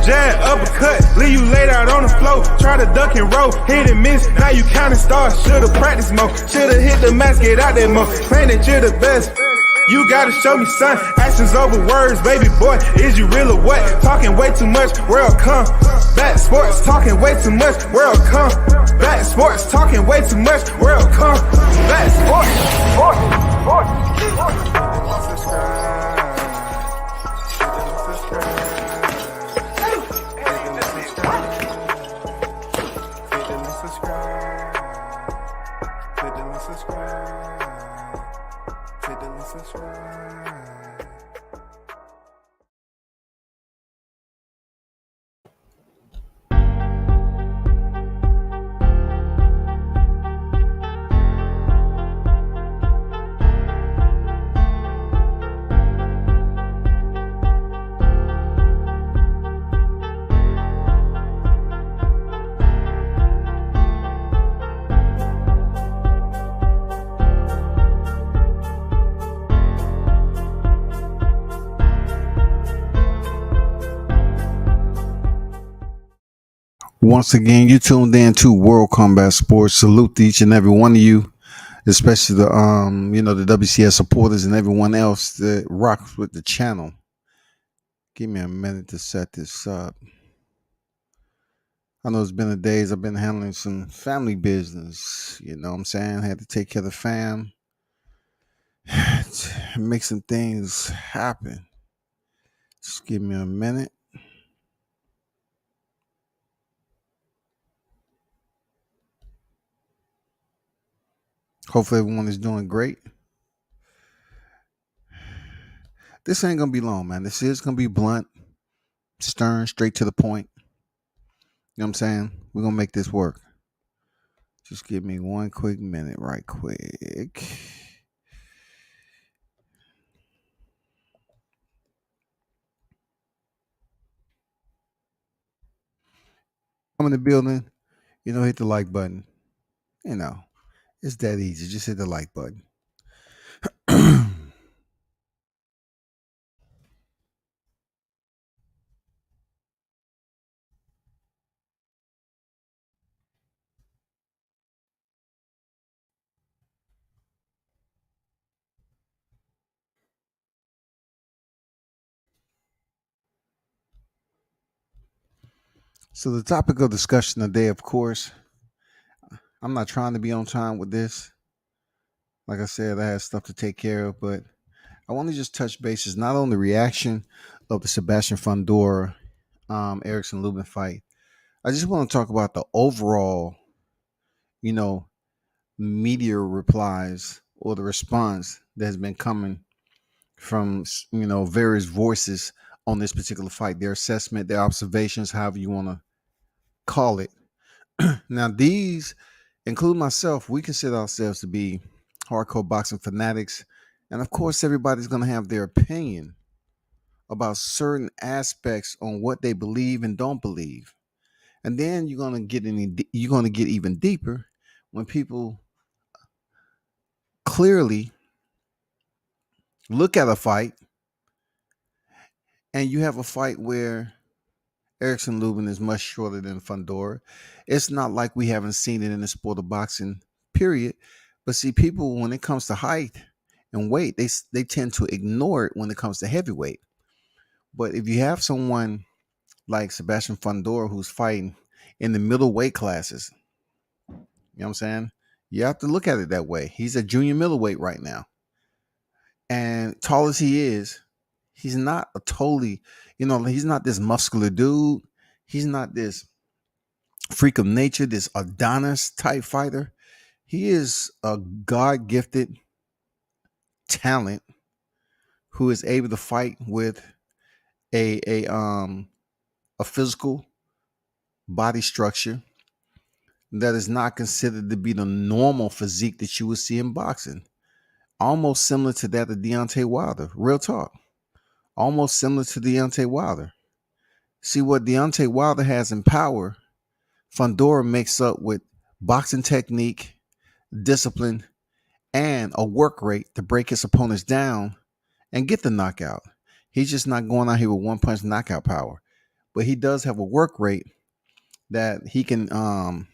jab, uppercut, leave you laid out on the floor. Try to duck and roll, hit and miss, now you counting stars. Should've practiced more, should've hit the mask, get out that more. Claim that you're the best. You gotta show me, son. Actions over words, baby boy. Is you real or what? Talking way too much, world come. Back sports, talking way too much, world come. Back sports, talking way too much, world come. Back sports, Once again, you tuned in to World Combat Sports. Salute to each and every one of you, especially the the WCS supporters and everyone else that rocks with the channel. Give me a minute to set this up. I know it's been a days. I've been handling some family business. You know what I'm saying? Had to take care of the fam. Make some things happen. Just give me a minute. Hopefully everyone is doing great. This ain't going to be long, man. This is going to be blunt, stern, straight to the point. You know what I'm saying? We're going to make this work. Just give me one quick minute right quick. I'm in the building. Hit the like button. It's that easy. Just hit the like button. So the topic of discussion today, of course, I'm not trying to be on time with this. Like I said, I had stuff to take care of, but I want to just touch bases not on the reaction of the Sebastian Fundora, Erickson Lubin fight. I just want to talk about the overall, media replies or the response that has been coming from, various voices on this particular fight, their assessment, their observations, however you want to call it. Now, these include myself. We consider ourselves to be hardcore boxing fanatics. And of course, everybody's going to have their opinion about certain aspects on what they believe and don't believe. And then you're going to get even deeper when people clearly look at a fight and you have a fight where Erickson Lubin is much shorter than Fundora. It's not like we haven't seen it in the sport of boxing, period. But see, people, when it comes to height and weight, they tend to ignore it when it comes to heavyweight. But if you have someone like Sebastian Fundora who's fighting in the middleweight classes, you know what I'm saying? You have to look at it that way. He's a junior middleweight right now. And tall as he is, he's not a totally, he's not this muscular dude. He's not this freak of nature, this Adonis type fighter. He is a God-gifted talent who is able to fight with a physical body structure that is not considered to be the normal physique that you would see in boxing. Almost similar to that of Deontay Wilder. Real talk. Almost similar to Deontay Wilder. See, what Deontay Wilder has in power, Fundora makes up with boxing technique, discipline, and a work rate to break his opponents down and get the knockout. He's just not going out here with one punch knockout power. but he does have a work rate that he can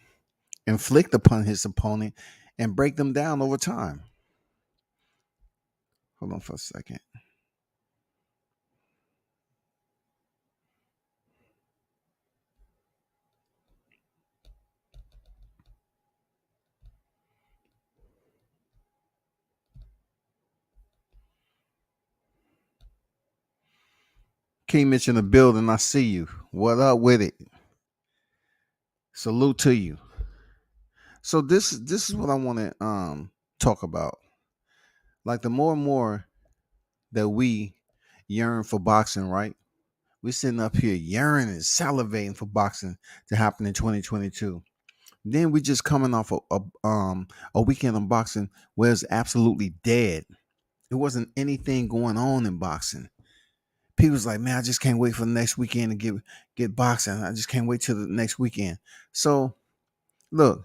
inflict upon his opponent and break them down over time. Hold on for a second. King Mitch in the building. I see you. What up with it? Salute to you. So this is what I want to talk about. Like the more and more that we yearn for boxing, right? We're sitting up here yearning, salivating for boxing to happen in 2022. Then we just coming off a weekend of boxing where it's absolutely dead. It wasn't anything going on in boxing. People's like, man, I just can't wait for the next weekend to get boxing. I just can't wait till the next weekend. So look,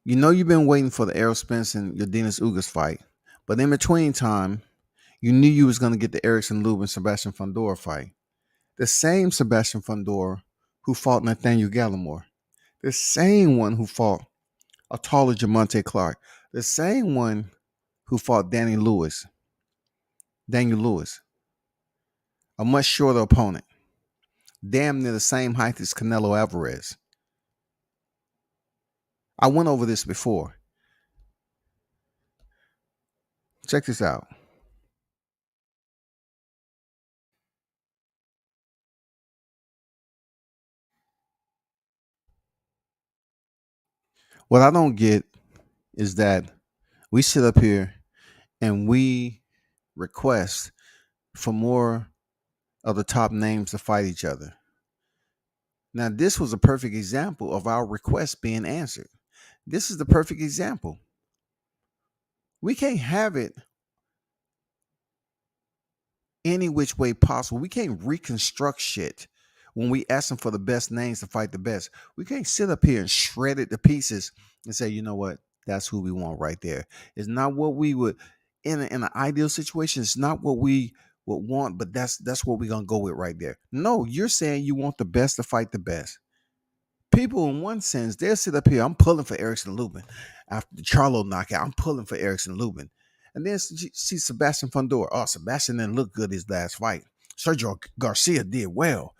you know you've been waiting for the Errol Spence and your Dennis Ugas fight, but in between time, you knew you was gonna get the Erickson Lubin Sebastian Fundora fight. The same Sebastian Fundora who fought Nathaniel Gallimore. The same one who fought a taller Jamonte Clark. The same one who fought Daniel Lewis. A much shorter opponent. Damn near the same height as Canelo Alvarez. I went over this before. Check this out. What I don't get is that we sit up here and we request for more of the top names to fight each other. Now, this was a perfect example of our request being answered. This is the perfect example. We can't have it any which way possible. We can't reconstruct shit when we ask them for the best names to fight the best. We can't sit up here and shred it to pieces and say, you know what, that's who we want right there. It's not what we would in an ideal situation. It's not what we would want, but that's what we're gonna go with right there. No, you're saying you want the best to fight the best. People, in one sense, they'll sit up here. I'm pulling for Erickson Lubin after the Charlo knockout. I'm pulling for Erickson Lubin. And then see Sebastian Fundora. Oh, Sebastian didn't look good his last fight. Sergio Garcia did well.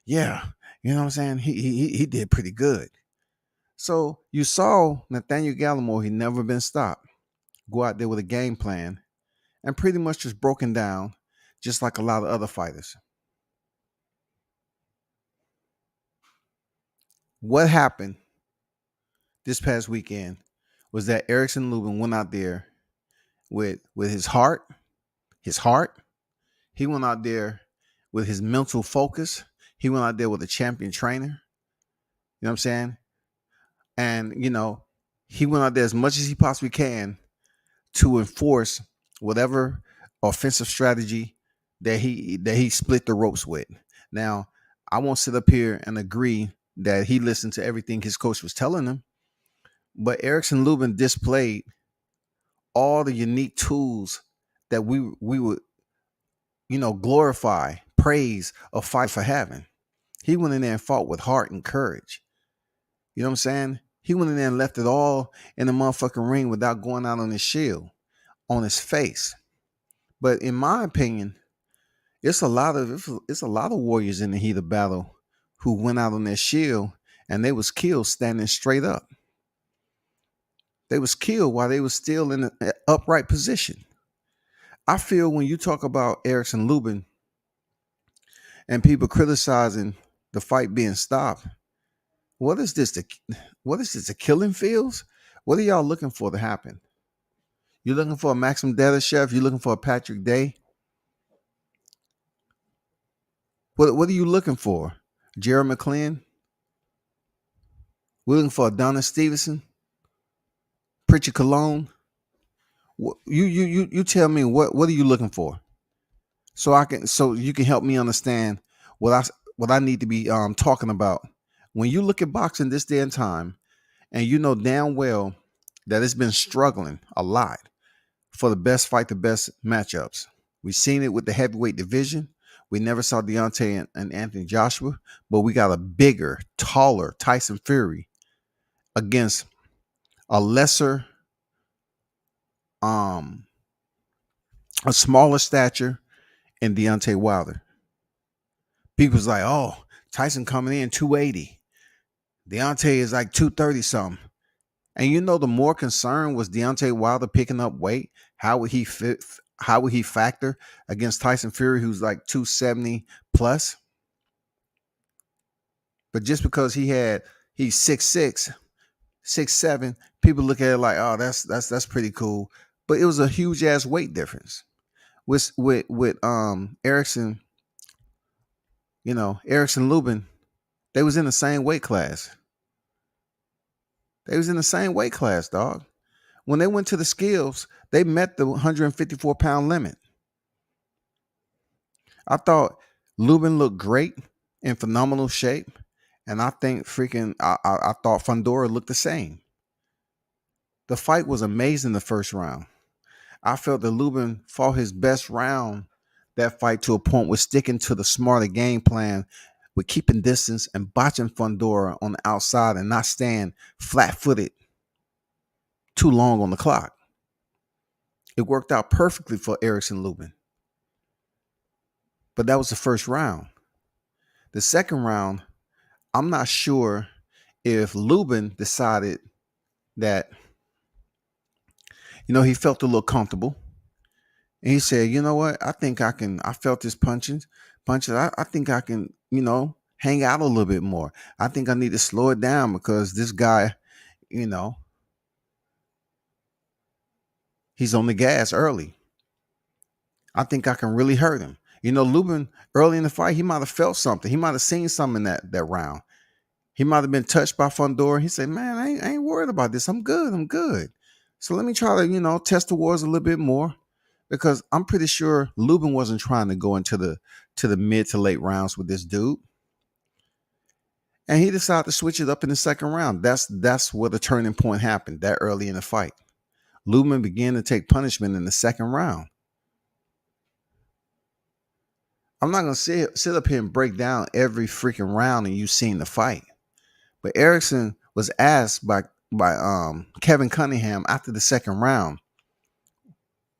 Yeah, you know what I'm saying? He did pretty good. So you saw Nathaniel Gallimore, he never been stopped, go out there with a game plan and pretty much just broken down, just like a lot of other fighters. What happened this past weekend was that Erickson Lubin went out there with his heart. He went out there with his mental focus. He went out there with a champion trainer. You know what I'm saying? And, he went out there as much as he possibly can to enforce whatever offensive strategy that he split the ropes with. Now, I won't sit up here and agree that he listened to everything his coach was telling him, but Erickson Lubin displayed all the unique tools that we would, glorify, praise a fight for having. He went in there and fought with heart and courage. You know what I'm saying? He went in there and left it all in the motherfucking ring without going out on his shield, on his face. But in my opinion, it's a lot of warriors in the heat of battle who went out on their shield and they was killed standing straight up. They was killed while they was still in an upright position. I feel when you talk about Erickson Lubin and people criticizing the fight being stopped, what is this? The killing fields? What are y'all looking for to happen? You looking for a Maxim Dadashev? You looking for a Patrick Day? What are you looking for? Jared McClellan? We're looking for Adonis Stevenson? Pritchard Cologne? You tell me what are you looking for? So you can help me understand what I need to be talking about. When you look at boxing this day and time, and you know damn well that it's been struggling a lot for the best fight, the best matchups. We've seen it with the heavyweight division. We never saw Deontay and Anthony Joshua, but we got a bigger, taller Tyson Fury against a lesser, um, a smaller stature in Deontay Wilder. People's like, oh, Tyson coming in 280. Deontay is like 230 something. And you know, the more concern was Deontay Wilder picking up weight. How would he fit? How would he factor against Tyson Fury, who's like 270 plus? But just because he's 6'6", 6'7", people look at it like, oh, that's pretty cool. But it was a huge ass weight difference. With Erickson, Erickson Lubin, they was in the same weight class. They was in the same weight class, dog. When they went to the scales, they met the 154-pound limit. I thought Lubin looked great, in phenomenal shape, and I think I thought Fundora looked the same. The fight was amazing the first round. I felt that Lubin fought his best round that fight to a point with sticking to the smarter game plan, with keeping distance and botching Fundora on the outside and not staying flat-footed too long on the clock. It worked out perfectly for Erickson Lubin. But that was the first round. The second round, I'm not sure if Lubin decided that, he felt a little comfortable. And he said, you know what? I think I felt this punches. I think I can, hang out a little bit more. I think I need to slow it down because this guy, he's on the gas early. I think I can really hurt him. Lubin, early in the fight, he might have felt something. He might have seen something in that round. He might have been touched by Fundora. He said, man, I ain't worried about this. I'm good. So let me try to, test the waters a little bit more, because I'm pretty sure Lubin wasn't trying to go into the mid to late rounds with this dude. And he decided to switch it up in the second round. That's where the turning point happened, that early in the fight. Lubin began to take punishment in the second round. I'm not going to sit up here and break down every freaking round and you seen the fight. But Erickson was asked by Kevin Cunningham after the second round,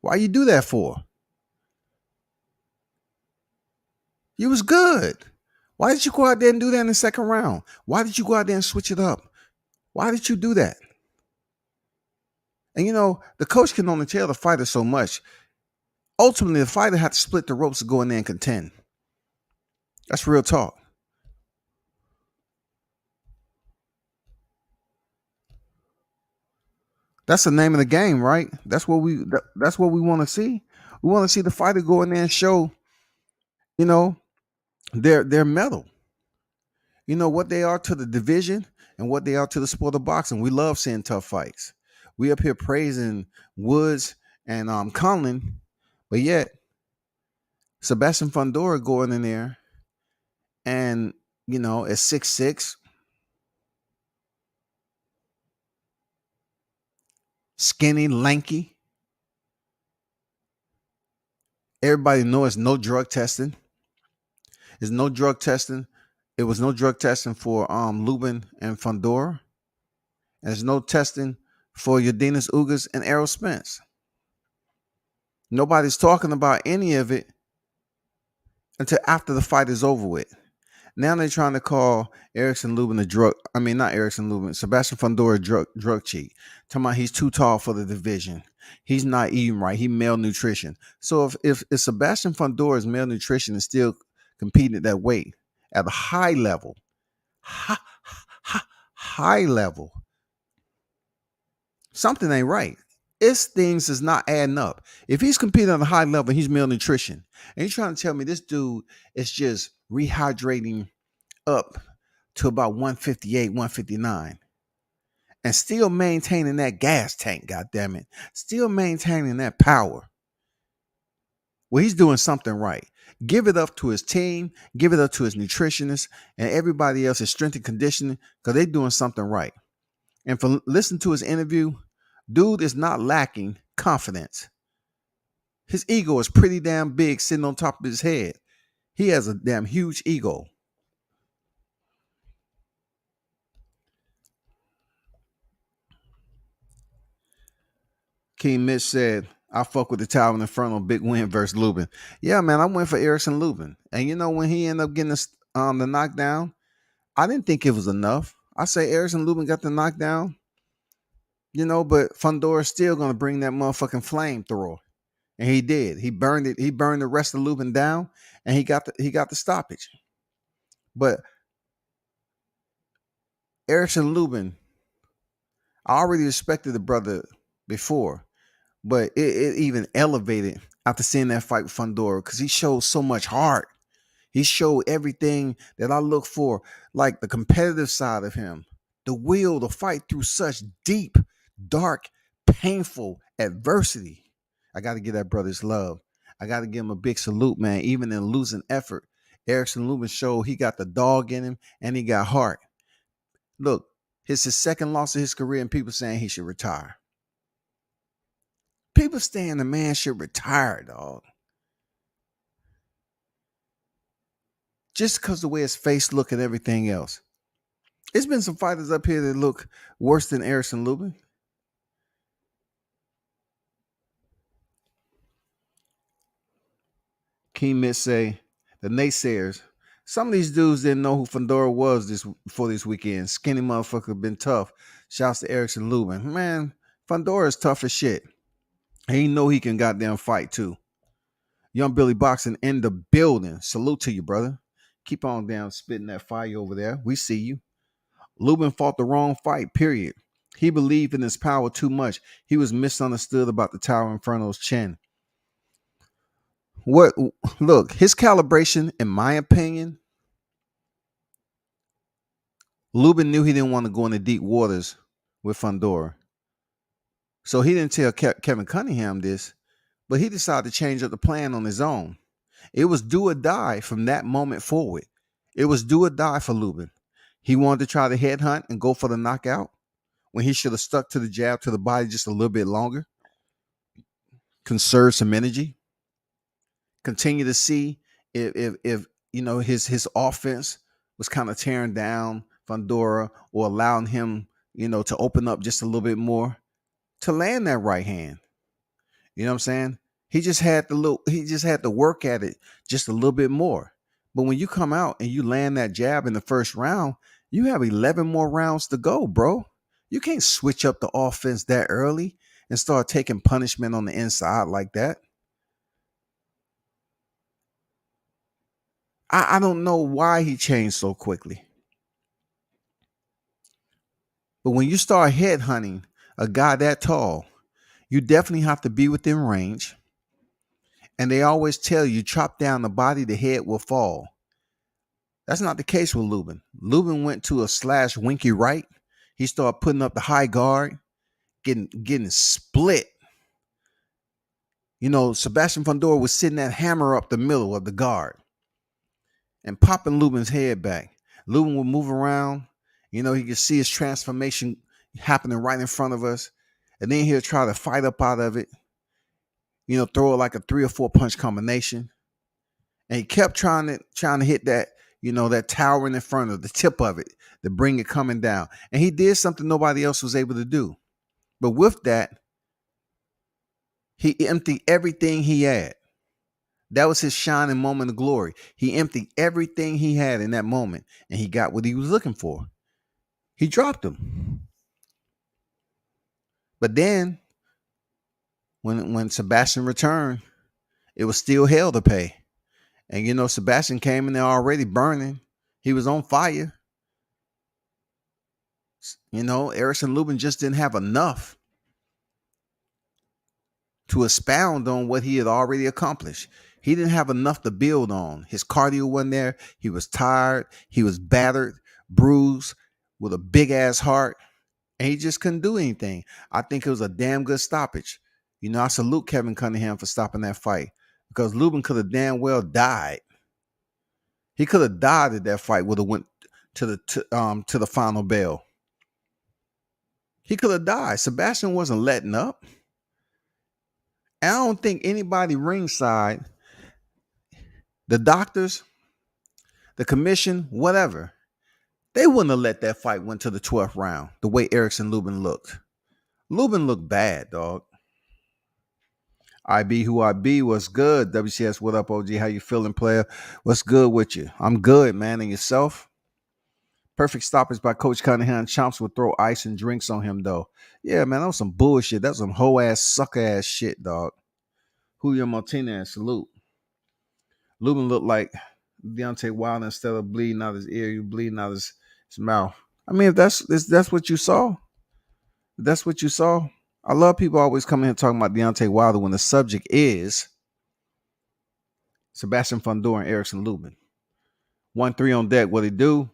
why you do that for? You was good. Why did you go out there and do that in the second round? Why did you go out there and switch it up? Why did you do that? And the coach can only tell the fighter so much. Ultimately, the fighter had to split the ropes to go in there and contend. That's real talk. That's the name of the game, right? That's what we want to see. We want to see the fighter go in there and show, their mettle. What they are to the division and what they are to the sport of boxing. We love seeing tough fights. We up here praising Woods and Conlon, but yet Sebastian Fundora going in there and at 6'6", skinny, lanky. Everybody knows no drug testing. There's no drug testing. It was no drug testing for Lubin and Fundora. And there's no testing for Yordenis Ugas and Errol Spence. Nobody's talking about any of it until after the fight is over with. Now they're trying to call Sebastian Fundora a drug cheat. Talking about he's too tall for the division. He's not eating right. He malnutrition. So if Sebastian Fundora's malnutrition is still competing at that weight at a high level, high level, something ain't right. Things is not adding up. If he's competing on a high level, he's malnutrition. And you're trying to tell me this dude is just rehydrating up to about 158, 159 and still maintaining that gas tank, goddammit. Still maintaining that power. Well, he's doing something right. Give it up to his team, give it up to his nutritionist and everybody else, his strength and conditioning, because they're doing something right. And for listening to his interview, dude is not lacking confidence. His ego is pretty damn big sitting on top of his head. He has a damn huge ego. King Mitch said, I fuck with the Towering Inferno, big win versus Lubin. Yeah, man, I went for Erickson Lubin. And you know, when he ended up getting the knockdown, I didn't think it was enough. I say Erickson Lubin got the knockdown, but Fundora still gonna bring that motherfucking flamethrower. And he did. He burned it. He burned the rest of Lubin down, and he got the stoppage. But Erickson Lubin, I already respected the brother before, but it even elevated after seeing that fight with Fundora because he showed so much heart. He showed everything that I look for, like the competitive side of him, the will to fight through such deep, dark, painful adversity. I got to give that brother his love. I got to give him a big salute, man. Even in losing effort, Erickson Lubin showed he got the dog in him and he got heart. Look, it's his second loss of his career, and people saying he should retire. People saying the man should retire, dog. Just because the way his face look and everything else. It's been some fighters up here that look worse than Erickson Lubin. King Mitch say, the Naysayers. Some of these dudes didn't know who Fundora was before this weekend. Skinny motherfucker been tough. Shouts to Erickson Lubin. Man, Fundora is tough as shit. He know he can goddamn fight too. Young Billy Boxing in the building. Salute to you, brother. Keep on down spitting that fire over there. We see you. Lubin fought the wrong fight, period. He believed in his power too much. He was misunderstood about the Tower Inferno's chin. What? Look, his calibration, in my opinion, Lubin knew he didn't want to go into deep waters with Fundora. So he didn't tell Kevin Cunningham this, but he decided to change up the plan on his own. It was do or die from that moment forward. It was do or die for Lubin. He wanted to try the headhunt and go for the knockout when he should have stuck to the jab to the body just a little bit longer, conserve some energy, continue to see if his offense was kind of tearing down Fundora or allowing him, to open up just a little bit more to land that right hand. You know what I'm saying? He just had to work at it just a little bit more. But when you come out and you land that jab in the first round, you have 11 more rounds to go, bro. You can't switch up the offense that early and start taking punishment on the inside like that. I don't know why he changed so quickly. But when you start headhunting a guy that tall, you definitely have to be within range. And they always tell you, chop down the body, the head will fall. That's not the case with Lubin. Lubin went to a slash winky right. He started putting up the high guard, getting split. Sebastian Fundora was sitting that hammer up the middle of the guard and popping Lubin's head back. Lubin would move around. He could see his transformation happening right in front of us. And then he'll try to fight up out of it. Throw it like a 3 or 4 punch combination. And he kept trying to hit that, that towering in front of the tip of it to bring it coming down. And he did something nobody else was able to do. But with that, he emptied everything he had. That was his shining moment of glory. He emptied everything he had in that moment, and he got what he was looking for. He dropped him. But then, when Sebastian returned, it was still hell to pay. And Sebastian came in there already burning. He was on fire. Erickson Lubin just didn't have enough to expound on what he had already accomplished. He didn't have enough to build on. His cardio wasn't there. He was tired. He was battered, bruised, with a big ass heart, and he just couldn't do anything. I think it was a damn good stoppage. I salute Kevin Cunningham for stopping that fight because Lubin could have damn well died. He could have died if that fight would have went to the final bell. He could have died. Sebastian wasn't letting up. And I don't think anybody ringside The doctors, the commission, whatever, they wouldn't have let that fight went to the 12th round the way Erickson Lubin looked. Lubin looked bad, dog. IB who I be, what's good? WCS, what up, OG? How you feeling, player? What's good with you? I'm good, man. And yourself? Perfect stoppage by Coach Cunningham. Chomps would throw ice and drinks on him, though. Yeah, man, that was some bullshit. That was some hoe ass, sucker ass shit, dog. Julio Martinez, salute. Lubin looked like Deontay Wilder. Instead of bleeding out his ear, you bleeding out his mouth. I mean, if that's what you saw, that's what you saw. I love people always coming here talking about Deontay Wilder when the subject is Sebastian Fundora and Erickson Lubin. 1-3 on deck. What he do?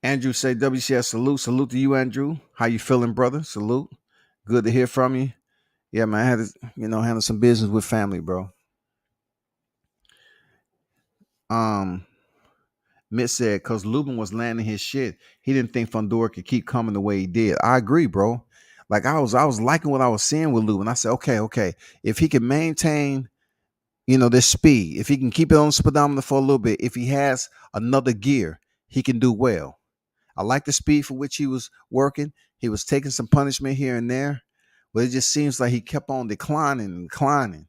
Andrew say WCS salute. Salute to you, Andrew. How you feeling, brother? Salute. Good to hear from you. Yeah, man, I had to, handle some business with family, bro. Mitch said, because Lubin was landing his shit, he didn't think Fundora could keep coming the way he did. I agree, bro. Like I was liking what I was seeing with Lubin. I said, okay. If he can maintain, this speed, if he can keep it on the speedometer for a little bit, if he has another gear, he can do well. I like the speed for which he was working. He was taking some punishment here and there, but it just seems like he kept on declining. And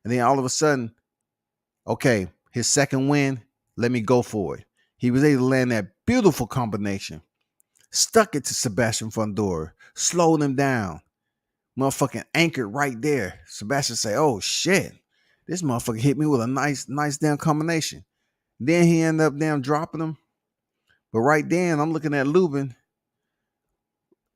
then all of a sudden, okay, his second win, let me go for it. He was able to land that beautiful combination. Stuck it to Sebastian Fundora. Slowed him down. Motherfucking anchored right there. Sebastian say, oh shit. This motherfucker hit me with a nice damn combination. Then he ended up damn dropping him. But right then, I'm looking at Lubin.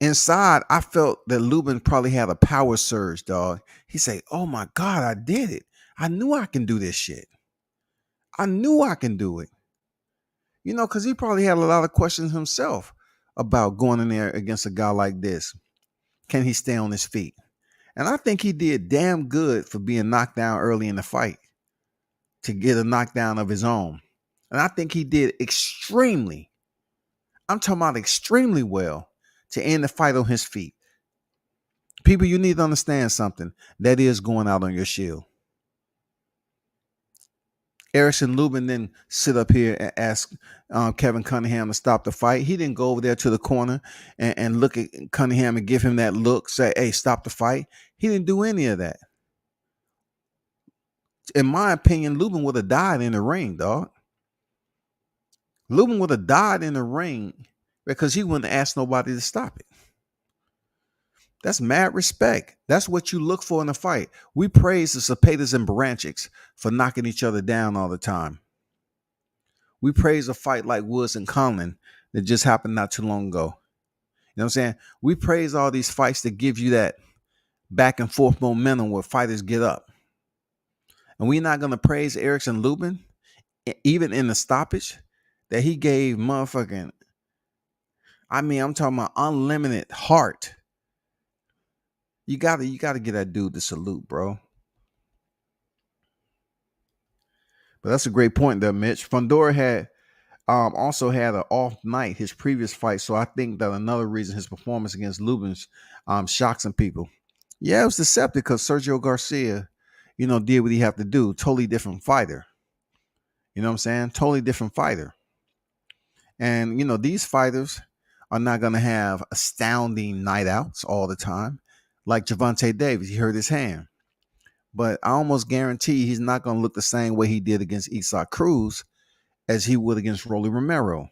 Inside, I felt that Lubin probably had a power surge, dog. He said, oh my God, I did it. I knew I can do this shit. I knew I can do it. Because he probably had a lot of questions himself about going in there against a guy like this. Can he stay on his feet? And I think he did damn good for being knocked down early in the fight to get a knockdown of his own. And I think he did extremely well to end the fight on his feet. People, you need to understand something. That is going out on your shield. Erickson Lubin didn't sit up here and ask Kevin Cunningham to stop the fight. He didn't go over there to the corner and look at Cunningham and give him that look, say, hey, stop the fight. He didn't do any of that. In my opinion, Lubin would have died in the ring, dog. Lubin would have died in the ring because he wouldn't ask nobody to stop it. That's mad respect. That's what you look for in a fight. We praise the Zapatas and Baranchiks for knocking each other down all the time. We praise a fight like Woods and Conlon that just happened not too long ago. You know what I'm saying? We praise all these fights that give you that back and forth momentum where fighters get up. And we're not going to praise Erickson Lubin, even in the stoppage, that he gave motherfucking, I'm talking about unlimited heart. You gotta get that dude to salute, bro. But that's a great point there, Mitch. Fundora had also had an off night his previous fight, so I think that another reason his performance against Lubin's shocked some people. Yeah, it was deceptive because Sergio Garcia, did what he had to do. Totally different fighter. You know what I'm saying? Totally different fighter. And these fighters are not gonna have astounding night outs all the time. Like Gervonta Davis, he hurt his hand. But I almost guarantee he's not going to look the same way he did against Isaac Cruz as he would against Rolly Romero.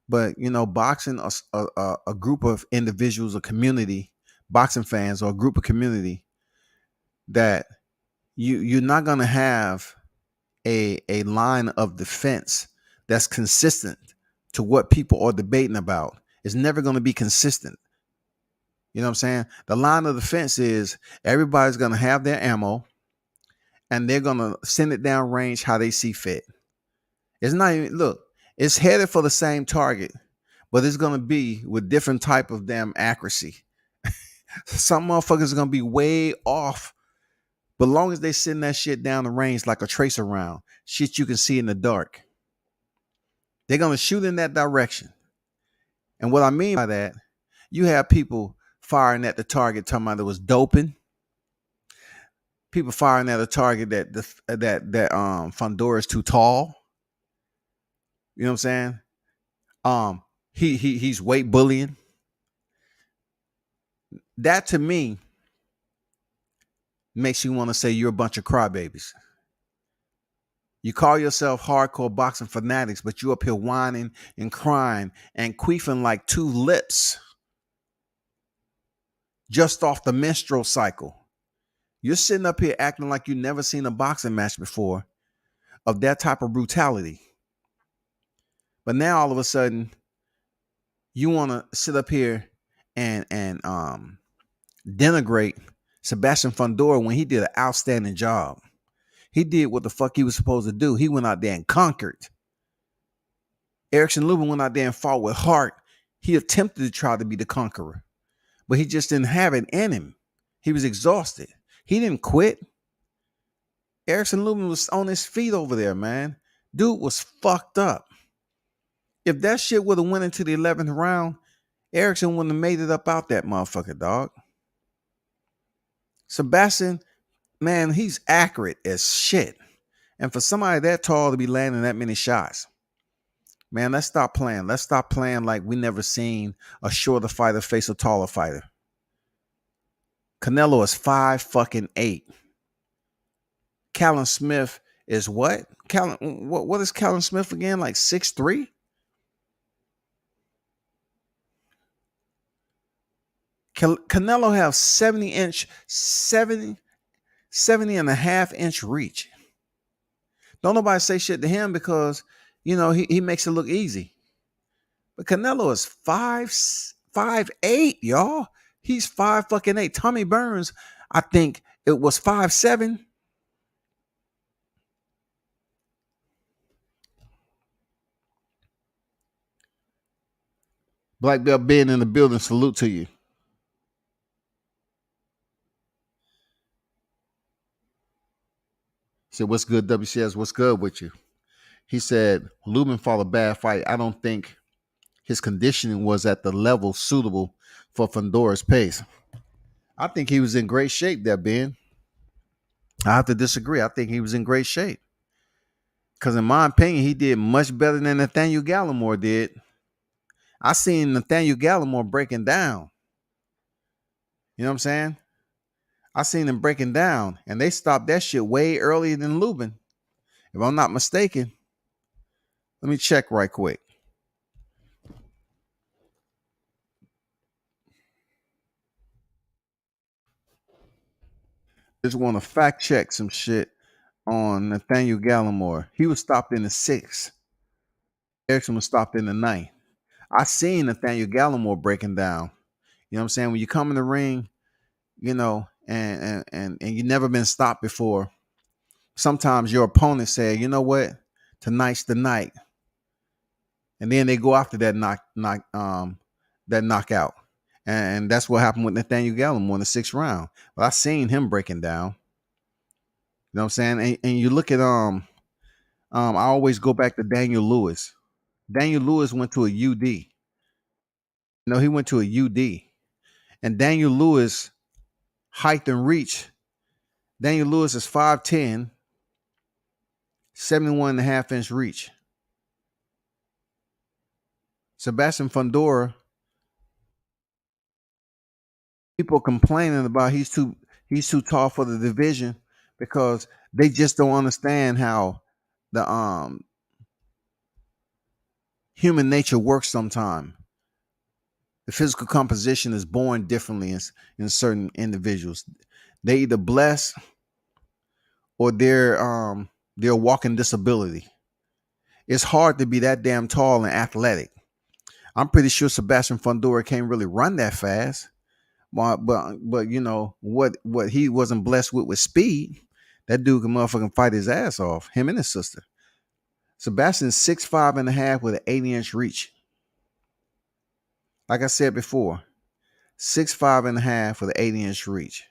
But, boxing, a group of individuals, a community, boxing fans or a group of community that you're not going to have a line of defense that's consistent to what people are debating about. It's never going to be consistent. You know what I'm saying? The line of defense is everybody's going to have their ammo and they're going to send it down range how they see fit. It's not even, look, it's headed for the same target, but it's going to be with different type of damn accuracy. Some motherfuckers are going to be way off, but long as they send that shit down the range like a tracer round, shit you can see in the dark, they're going to shoot in that direction. And what I mean by that, you have people firing at the target talking about it was doping. People firing at a target that Fundora is too tall. You know what I'm saying? He's weight bullying. That to me makes you want to say you're a bunch of crybabies. You call yourself hardcore boxing fanatics, but you up here whining and crying and queefing like two lips just off the menstrual cycle. You're sitting up here acting like you never seen a boxing match before of that type of brutality. But now all of a sudden, you want to sit up here and denigrate Sebastian Fundora when he did an outstanding job. He did what the fuck he was supposed to do. He went out there and conquered. Erickson Lubin went out there and fought with heart. He attempted to try to be the conqueror, but he just didn't have it in him. He was exhausted. He didn't quit. Erickson Lubin was on his feet over there, man. Dude was fucked up. If that shit would have went into the 11th round, Erickson wouldn't have made it up out that motherfucker, dog. Sebastian, man, he's accurate as shit. And for somebody that tall to be landing that many shots, man, let's stop playing. Let's stop playing like we never seen a shorter fighter face a taller fighter. Canelo is 5'8". Callum Smith is what? What is Callum Smith again? Like 6'3"? Canelo have 70 and a half inch reach. Don't nobody say shit to him because, you know, he makes it look easy. But Canelo is 5'8", y'all. He's 5'8". Tommy Burns, I think it was 5'7". Black Belt being in the building, salute to you. He said, what's good, WCS? What's good with you? He said, Lubin fought a bad fight. I don't think his conditioning was at the level suitable for Fundora's pace. I think he was in great shape there, Ben. I have to disagree. I think he was in great shape. Because in my opinion, he did much better than Nathaniel Gallimore did. I seen Nathaniel Gallimore breaking down. You know what I'm saying? I seen him breaking down, and they stopped that shit way earlier than Lubin. If I'm not mistaken, let me check right quick. Just want to fact check some shit on Nathaniel Gallimore. He was stopped in the 6th. Erickson was stopped in the 9th. I seen Nathaniel Gallimore breaking down. You know what I'm saying? When you come in the ring, you know, and you never been stopped before, sometimes your opponent say, you know what, tonight's the night. And then they go after that knockout. And that's what happened with Nathaniel Gallimore in the 6th round. But I seen him breaking down. You know what I'm saying? And you look at I always go back to Daniel Lewis. Daniel Lewis went to a UD. No, he went to a UD. And Daniel Lewis, height and reach. Daniel Lewis is 5'10", 71 and a half inch reach. Sebastian Fundora, people complaining about he's too tall for the division because they just don't understand how the human nature works sometimes. The physical composition is born differently in certain individuals. They either blessed or they're a walking disability. It's hard to be that damn tall and athletic. I'm pretty sure Sebastian Fundora can't really run that fast. But you know what he wasn't blessed with speed. That dude can motherfucking fight his ass off. Him and his sister. Sebastian's 6'5" and a half with an 80-inch reach. Like I said before, 6'5" and a half with an 80-inch reach.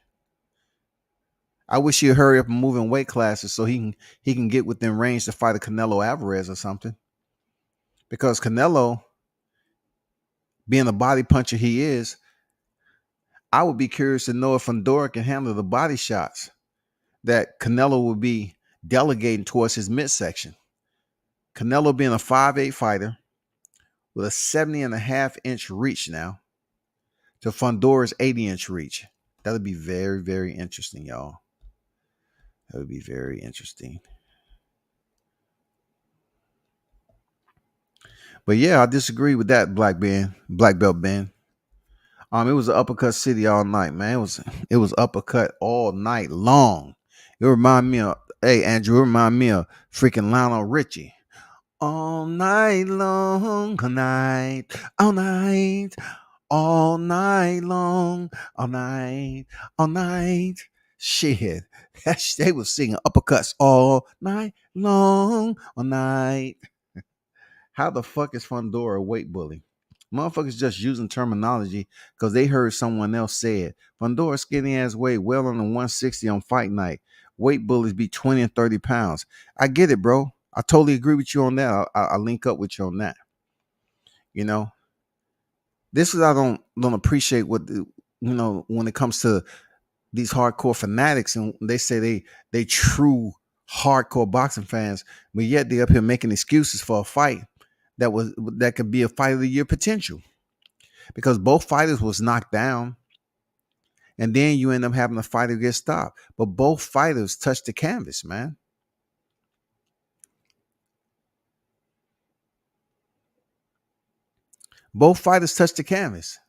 I wish he'd hurry up and move in weight classes so he can get within range to fight a Canelo Alvarez or something. Because Canelo, being a body puncher he is, I would be curious to know if Fundora can handle the body shots. that Canelo would be delegating towards his midsection. Canelo being a 5'8" fighter with a 70.5-inch reach now to Fundora's 80-inch reach. That would be very, very interesting, y'all. That would be very interesting. But yeah, I disagree with that, black belt Ben. It was an uppercut city all night, man. It was uppercut all night long. It remind me of, hey Andrew, it remind me of freaking Lionel Richie. All night long, all night, all night long, all night, all night. Shit, they was singing uppercuts all night long, all night. How the fuck is Fundora a weight bully? Motherfuckers just using terminology because they heard someone else say it. Fundora skinny ass weight well under 160 on fight night. Weight bullies be 20 and 30 pounds. I get it, bro. I totally agree with you on that. I'll link up with you on that. You know, this is I don't appreciate what when it comes to these hardcore fanatics and they say they true hardcore boxing fans, but yet they up here making excuses for a fight that could be a fight of the year potential because both fighters was knocked down and then you end up having a fighter get stopped, but both fighters touched the canvas, man. Both fighters touched the canvas.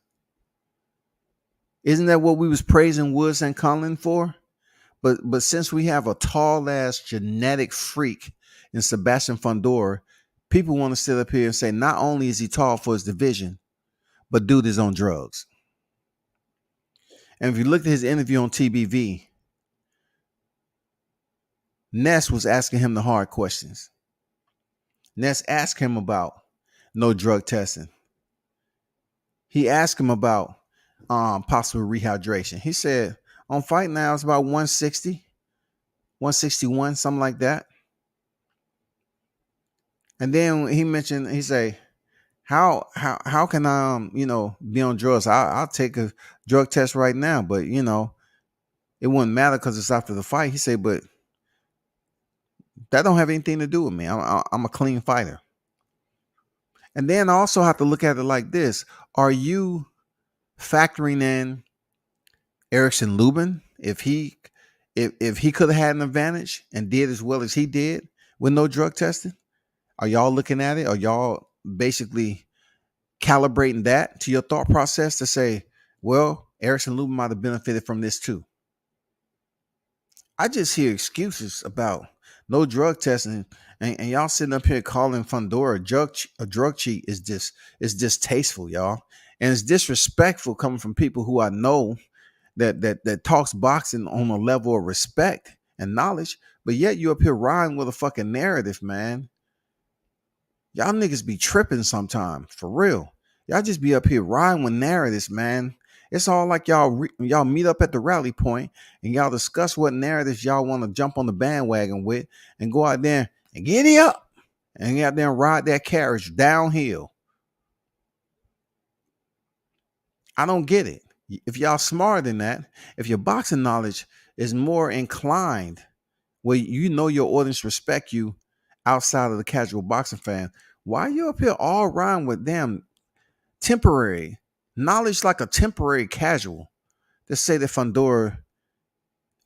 Isn't that what we was praising Woods and Conlon for? But since we have a tall ass genetic freak in Sebastian Fundora, people want to sit up here and say not only is he tall for his division, but dude is on drugs. And if you looked at his interview on TBV, Ness was asking him the hard questions. Ness asked him about no drug testing. He asked him about possible rehydration. He said on fight now it's about 160, 161, something like that. And then he mentioned, he say, how can I be on drugs? I'll take a drug test right now, but it wouldn't matter because it's after the fight. He said, but that don't have anything to do with me. I'm a clean fighter. And then I also have to look at it like this: are you factoring in Erickson Lubin if he could have had an advantage and did as well as he did with no drug testing? Are y'all looking at it? Are y'all basically calibrating that to your thought process to say, well, Erickson Lubin might have benefited from this too? I just hear excuses about no drug testing, and y'all sitting up here calling Fundora a drug cheat is distasteful, y'all, and it's disrespectful coming from people who I know that talks boxing on a level of respect and knowledge, but yet you up here riding with a fucking narrative, man. Y'all niggas be tripping sometime, for real. Y'all just be up here riding with narratives, man. It's all like y'all meet up at the rally point and y'all discuss what narratives y'all want to jump on the bandwagon with and go out there and giddy up and get out there and ride that carriage downhill. I don't get it. If y'all smarter than that, if your boxing knowledge is more inclined, where your audience respect you outside of the casual boxing fan, why are you up here all riding with them temporary knowledge like a temporary casual to say that Fundora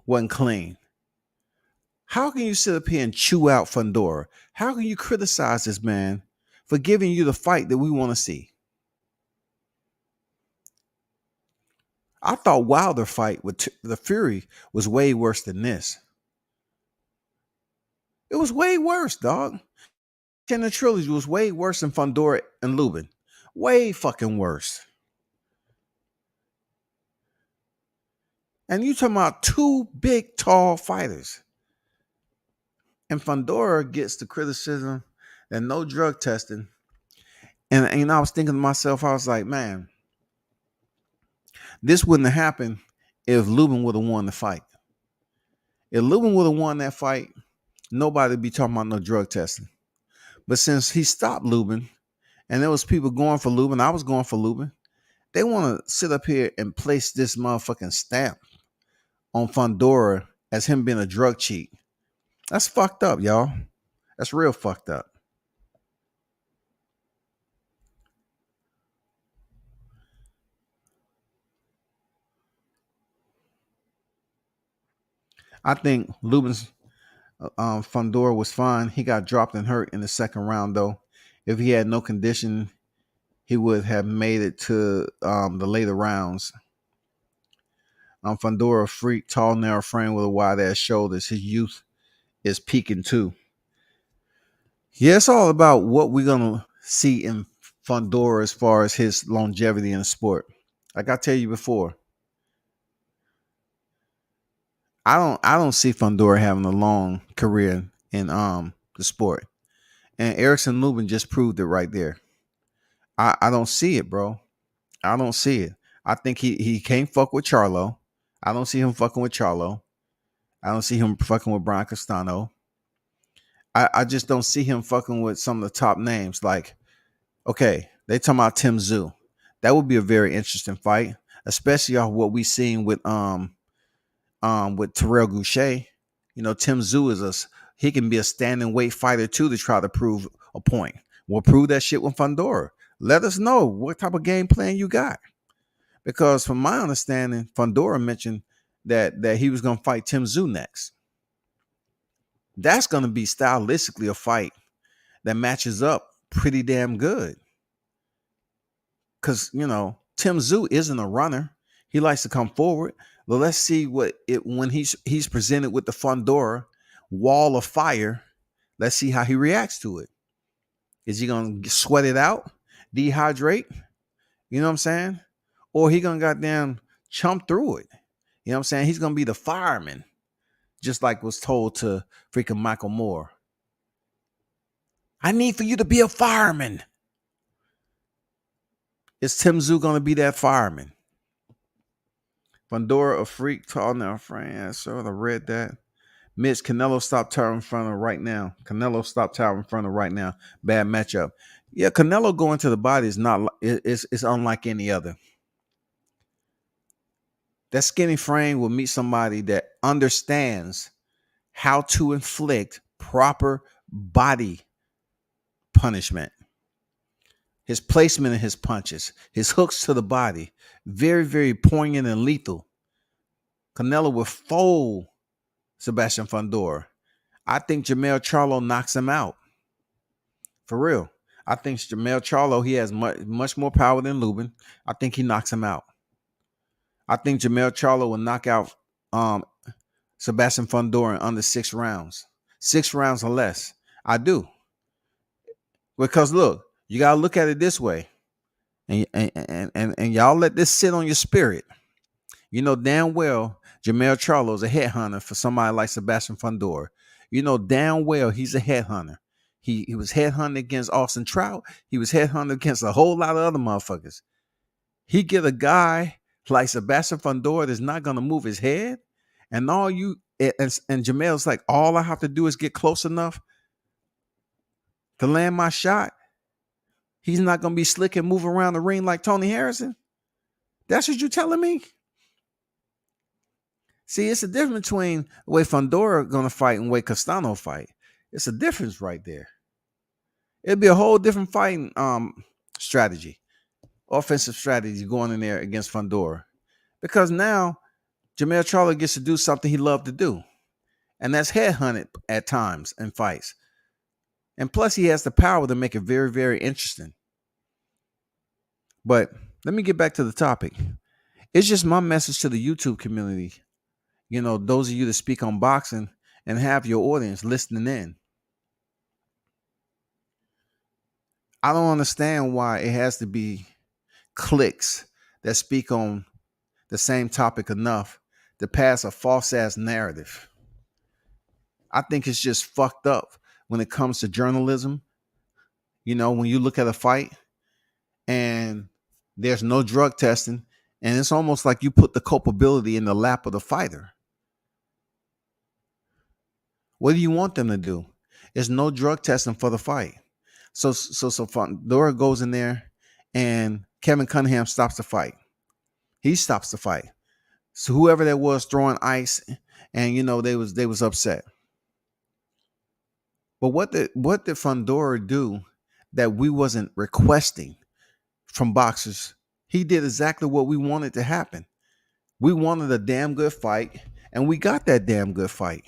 wasn't clean? How can you sit up here and chew out Fundora? How can you criticize this man for giving you the fight that we want to see? I thought Wilder fight with the Fury was way worse than this. It was way worse, dog. And the trilogy was way worse than Fundora and Lubin. Way fucking worse. And you talking about two big, tall fighters. And Fundora gets the criticism and no drug testing. And I was thinking to myself, I was like, man, this wouldn't have happened if Lubin would have won the fight. If Lubin would have won that fight, nobody would be talking about no drug testing. But since he stopped Lubin, and there was people going for Lubin, I was going for Lubin, they want to sit up here and place this motherfucking stamp on Fundora as him being a drug cheat. That's fucked up, y'all. That's real fucked up. I think Lubin's Fundora was fine. He got dropped and hurt in the second round, though. If he had no condition, he would have made it to the later rounds. Fundora, freak, tall, narrow frame with a wide ass shoulders. His youth is peaking too. Yeah, it's all about what we're gonna see in Fundora as far as his longevity in the sport. Like I tell you before, I don't see Fundora having a long career in the sport. And Erickson Lubin just proved it right there. I don't see it, bro. I don't see it. I think he can't fuck with Charlo. I don't see him fucking with Charlo. I don't see him fucking with Brian Castano. I just don't see him fucking with some of the top names. Like, okay, they talking about Tim Tszyu. That would be a very interesting fight, especially off what we seen with Terrell Goucher. You know, Tim Tszyu he can be a standing weight fighter too to try to prove a point. We'll prove that shit with Fundora. Let us know what type of game plan you got. Because from my understanding, Fundora mentioned that he was going to fight Tim Tszyu next. That's going to be stylistically a fight that matches up pretty damn good. Because, you know, Tim Tszyu isn't a runner. He likes to come forward. But let's see when he's presented with the Fundora wall of fire. Let's see how he reacts to it. Is he going to sweat it out? Dehydrate? You know what I'm saying? Or he going to goddamn chump through it. You know what I'm saying? He's going to be the fireman. Just like was told to freaking Michael Moore. I need for you to be a fireman. Is Tim Tszyu going to be that fireman? Fundora, a freak, tall now, frame. Yeah, so I read that. Mitch, Canelo stop towering in front of right now. Canelo stop towering in front of right now. Bad matchup. Yeah, Canelo going to the body is not. It's unlike any other. That skinny frame will meet somebody that understands how to inflict proper body punishment. His placement of his punches, his hooks to the body, very, very poignant and lethal. Canelo will fold Sebastian Fundora. I think Jermell Charlo knocks him out. For real. I think Jermell Charlo, he has much more power than Lubin. I think he knocks him out. I think Jermell Charlo will knock out Sebastian Fundora in under 6 rounds. 6 rounds or less. I do. Because look, you gotta look at it this way. And y'all let this sit on your spirit. You know damn well Jermell Charlo is a headhunter for somebody like Sebastian Fundora. You know damn well he's a headhunter. He was headhunted against Austin Trout. He was headhunted against a whole lot of other motherfuckers. He get a guy like Sebastian Fundora that's not gonna move his head, and all you and Jermell's like, all I have to do is get close enough to land my shot. He's not gonna be slick and move around the ring like Tony Harrison. That's what you're telling me? See, it's a difference between the way Fundora gonna fight and the way Castano fight. It's a difference right there. It'd be a whole different fighting strategy, offensive strategy going in there against Fundora, because now Jermell Charlo gets to do something he loved to do, and that's headhunted at times in fights. And plus, he has the power to make it very, very interesting. But let me get back to the topic. It's just my message to the YouTube community. You know, those of you that speak on boxing and have your audience listening in. I don't understand why it has to be cliques that speak on the same topic enough to pass a false-ass narrative. I think it's just fucked up when it comes to journalism. You know, when you look at a fight and there's no drug testing, and it's almost like you put the culpability in the lap of the fighter. What do you want them to do? There's no drug testing for the fight. So Fundora goes in there and Kevin Cunningham stops the fight. He stops the fight. So whoever that was throwing ice and they was upset. But what did Fundora do that we wasn't requesting from boxers? He did exactly what we wanted to happen. We wanted a damn good fight, and we got that damn good fight.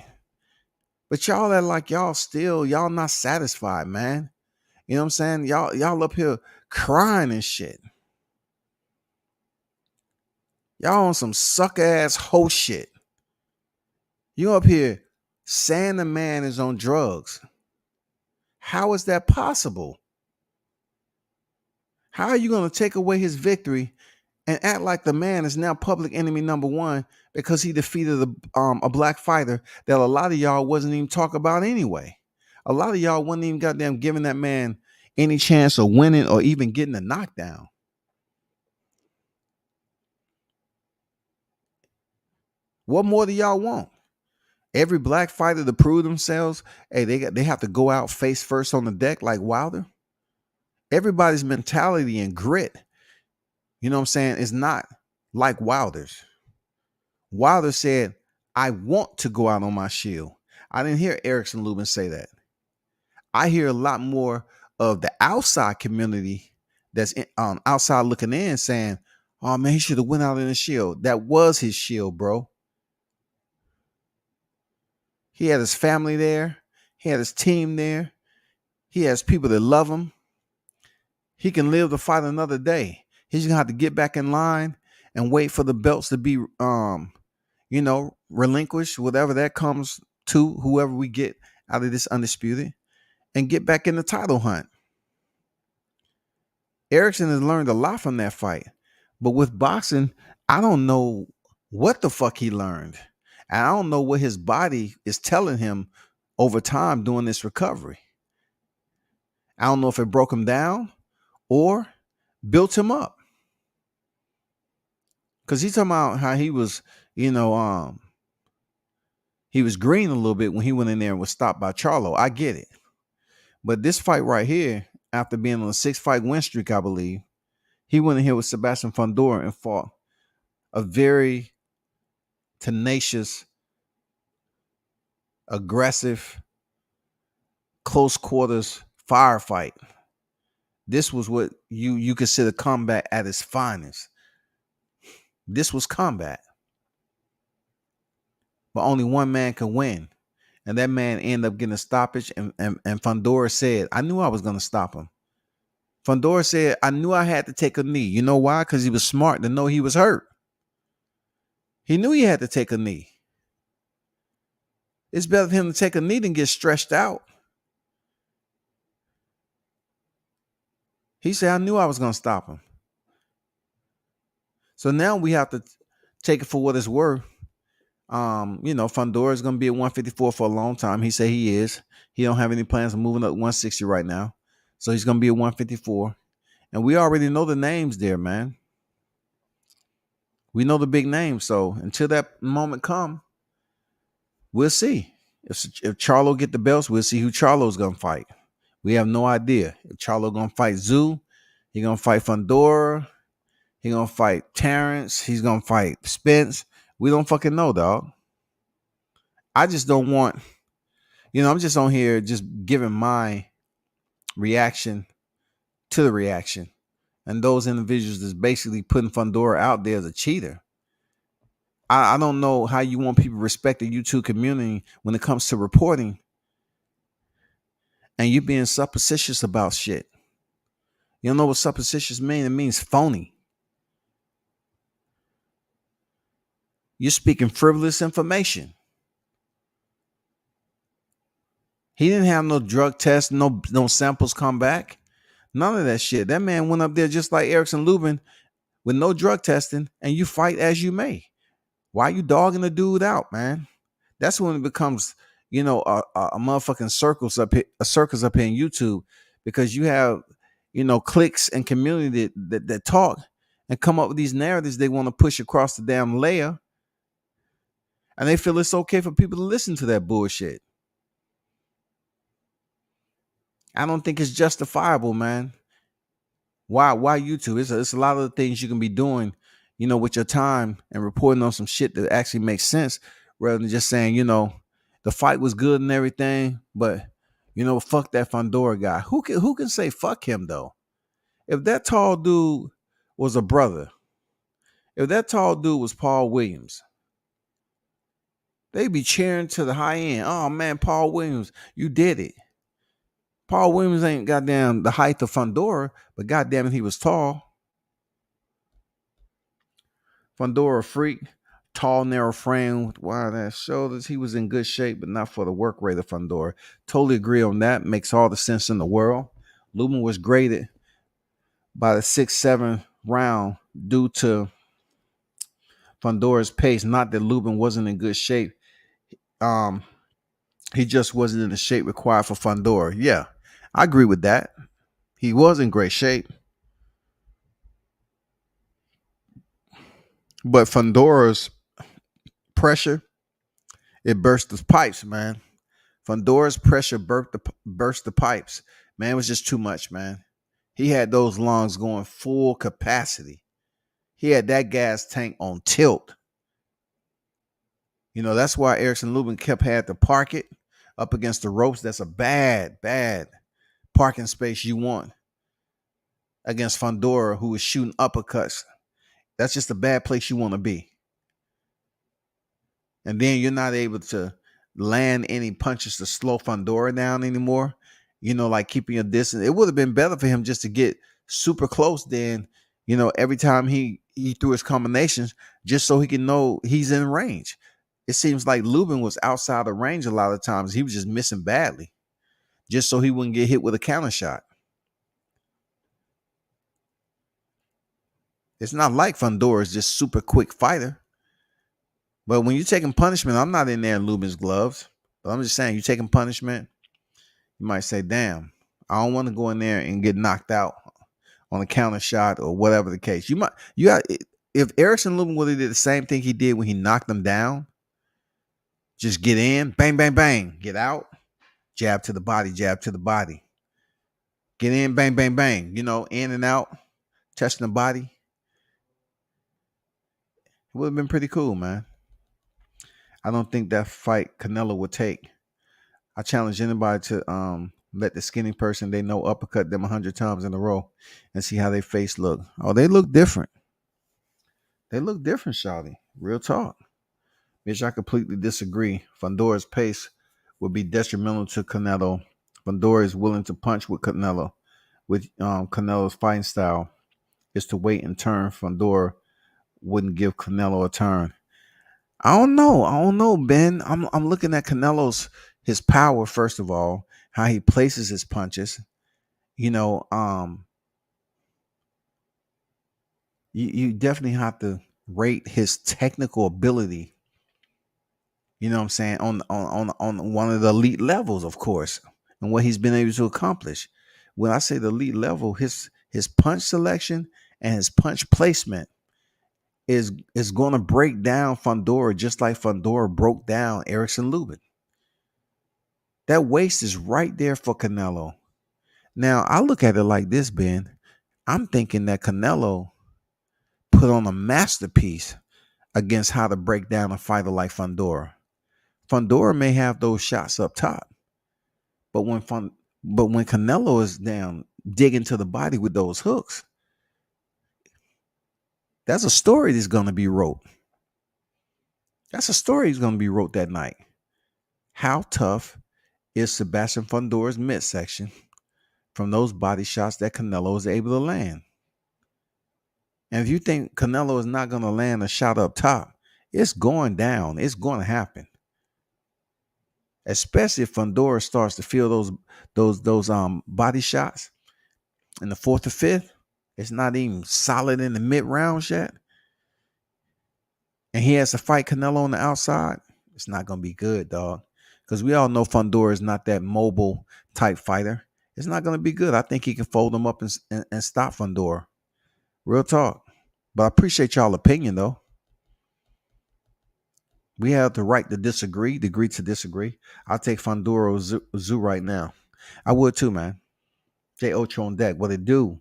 But y'all are like y'all not satisfied, man. You know what I'm saying? Y'all up here crying and shit. Y'all on some suck ass hoe shit. You up here saying the man is on drugs. How is that possible? How are you going to take away his victory and act like the man is now public enemy number one because he defeated a black fighter that a lot of y'all wasn't even talking about anyway? A lot of y'all wasn't even goddamn giving that man any chance of winning or even getting a knockdown. What more do y'all want? Every black fighter to prove themselves, hey, they have to go out face first on the deck like Wilder. Everybody's mentality and grit, you know what I'm saying, is not like Wilder's. Wilder said, I want to go out on my shield. I didn't hear Erickson Lubin say that. I hear a lot more of the outside community that's outside looking in saying, oh man, he should have went out in the shield. That was his shield, bro. He had his family there. He had his team there. He has people that love him. He can live to fight another day. He's going to have to get back in line and wait for the belts to be, relinquished, whatever that comes to, whoever we get out of this undisputed, and get back in the title hunt. Erickson has learned a lot from that fight. But with boxing, I don't know what the fuck he learned. And I don't know what his body is telling him over time doing this recovery. I don't know if it broke him down or built him up. Because he's talking about how he was, he was green a little bit when he went in there and was stopped by Charlo. I get it. But this fight right here, after being on a 6-fight win streak, I believe, he went in here with Sebastian Fundora and fought a very tenacious, aggressive, close quarters firefight. This was what you consider combat at its finest. This was combat. But only one man can win. And that man ended up getting a stoppage. And Fundora said, I knew I was going to stop him. Fundora said, I knew I had to take a knee. You know why? Because he was smart to know he was hurt. He knew he had to take a knee. It's better for him to take a knee than get stretched out. He said, I knew I was going to stop him. So now we have to take it for what it's worth. Fundora is going to be at 154 for a long time. He said he is. He don't have any plans of moving up 160 right now. So he's going to be at 154. And we already know the names there, man. We know the big names. So until that moment come, we'll see. If Charlo get the belts, we'll see who Charlo's going to fight. We have no idea. If Charlo going to fight Zoo, he going to fight Fundora. He going to fight Terrence. He's going to fight Spence. We don't fucking know, dog. I just don't want, I'm just on here just giving my reaction to the reaction. And those individuals that's basically putting Fundora out there as a cheater. I don't know how you want people to respect the YouTube community when it comes to reporting. And you being suppositious about shit. You don't know what suppositious means? It means phony. You're speaking frivolous information. He didn't have no drug tests, no samples come back. None of that shit. That man went up there just like Erickson Lubin with no drug testing, and you fight as you may. Why are you dogging the dude out, man? That's when it becomes, a motherfucking circus up here in YouTube, because you have, cliques and community that talk and come up with these narratives they want to push across the damn layer. And they feel it's okay for people to listen to that bullshit. I don't think it's justifiable, man. Why YouTube? It's a lot of the things you can be doing, with your time and reporting on some shit that actually makes sense rather than just saying, the fight was good and everything, but fuck that Fundora guy. Who can say fuck him though? If that tall dude was a brother, if that tall dude was Paul Williams, they'd be cheering to the high end. Oh man, Paul Williams, you did it. Paul Williams ain't goddamn the height of Fundora, but goddamn it, he was tall. Fundora freak, tall, narrow frame with wide ass shoulders. He was in good shape, but not for the work rate of Fundora. Totally agree on that. Makes all the sense in the world. Lubin was graded by the 6-7 round due to Fundora's pace. Not that Lubin wasn't in good shape. He just wasn't in the shape required for Fundora. Yeah, I agree with that. He was in great shape. But Fundora's pressure, it burst the pipes, man. Fundora's pressure burst the pipes. Man, it was just too much, man. He had those lungs going full capacity. He had that gas tank on tilt. That's why Erickson Lubin had to park it up against the ropes. That's a bad, bad parking space you want against Fundora, who is shooting uppercuts. That's just a bad place you want to be. And then you're not able to land any punches to slow Fundora down anymore. Like keeping a distance. It would have been better for him just to get super close then, every time he threw his combinations, just so he can know he's in range. It seems like Lubin was outside of range a lot of times. He was just missing badly, just so he wouldn't get hit with a counter shot. It's not like Fundora is just super quick fighter. But when you're taking punishment, I'm not in there in Lubin's gloves. But I'm just saying, you're taking punishment, you might say, damn, I don't want to go in there and get knocked out on a counter shot or whatever the case. If Erickson Lubin would have did the same thing he did when he knocked him down, just get in, bang, bang, bang, get out, jab to the body, jab to the body. Get in, bang, bang, bang, in and out, touching the body. It would have been pretty cool, man. I don't think that fight Canelo would take. I challenge anybody to let the skinny person they know uppercut them 100 times in a row and see how their face look. Oh, they look different. They look different, Shawty. Real talk. Bitch, I completely disagree. Fundora's pace would be detrimental to Canelo. Fundora is willing to punch with Canelo. With Canelo's fighting style is to wait and turn. Fundora wouldn't give Canelo a turn. I don't know, Ben. I'm looking at Canelo's his power, first of all, how he places his punches. You definitely have to rate his technical ability. You know what I'm saying? On one of the elite levels, of course, and what he's been able to accomplish. When I say the elite level, his punch selection and his punch placement is going to break down Fundora just like Fundora broke down Erickson Lubin. That waist is right there for Canelo. Now, I look at it like this, Ben. I'm thinking that Canelo put on a masterpiece against how to break down a fighter like Fundora. Fundora may have those shots up top, but when Canelo is down digging to the body with those hooks, that's a story that's going to be wrote. That's a story that's going to be wrote that night. How tough is Sebastian Fundora's midsection from those body shots that Canelo is able to land? And if you think Canelo is not going to land a shot up top, it's going down. It's going to happen. Especially if Fundora starts to feel those body shots in the fourth or fifth. It's not even solid in the mid rounds yet. And he has to fight Canelo on the outside. It's not going to be good, dog. Because we all know Fundora is not that mobile type fighter. It's not going to be good. I think he can fold him up and stop Fundora. Real talk. But I appreciate y'all opinion, though. We have the right to disagree, the agree to disagree. I'll take Fundora Zoo right now. I would too, man. J Ocho on deck. What it do?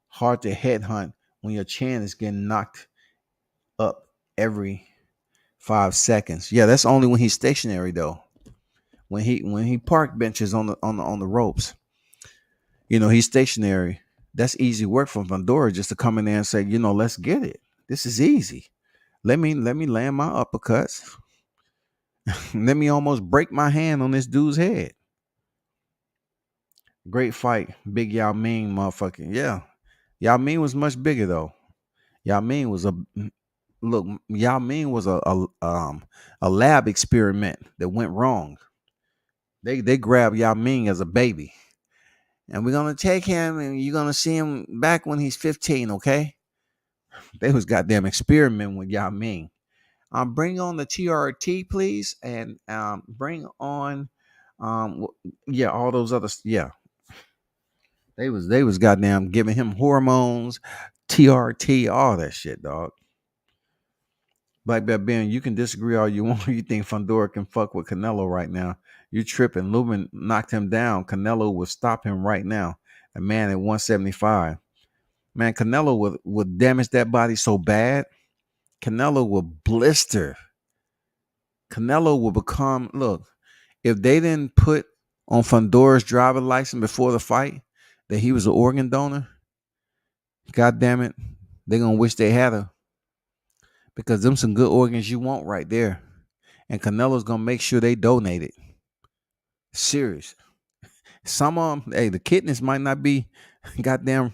Hard to headhunt when your chin is getting knocked up every 5 seconds. Yeah, that's only when he's stationary though. When he park benches on the ropes, he's stationary. That's easy work for Fundora just to come in there and say, let's get it. This is easy. Let me land my uppercuts. Let me almost break my hand on this dude's head. Great fight, Big Yao Ming, motherfucking yeah. Yao Ming was much bigger though. Yao Ming was a look. Yao Ming was a lab experiment that went wrong. They grabbed Yao Ming as a baby, and we're gonna take him, and you're gonna see him back when he's 15. Okay? They was goddamn experimenting with Yao Ming. Bring on the TRT, please, and bring on, yeah, all those other, yeah. They was goddamn giving him hormones, TRT, all that shit, dog. Black Belt Ben, you can disagree all you want. You think Fundora can fuck with Canelo right now? You tripping. Lubin knocked him down. Canelo would stop him right now. A man at 175. Man, Canelo would damage that body so bad. Canelo would blister. Canelo will become, look, if they didn't put on Fundora's driver license before the fight that he was an organ donor, god damn it, they're gonna wish they had her. Because them some good organs you want right there. And Canelo's gonna make sure they donate it. Serious. Some of them, hey, the kidneys might not be goddamn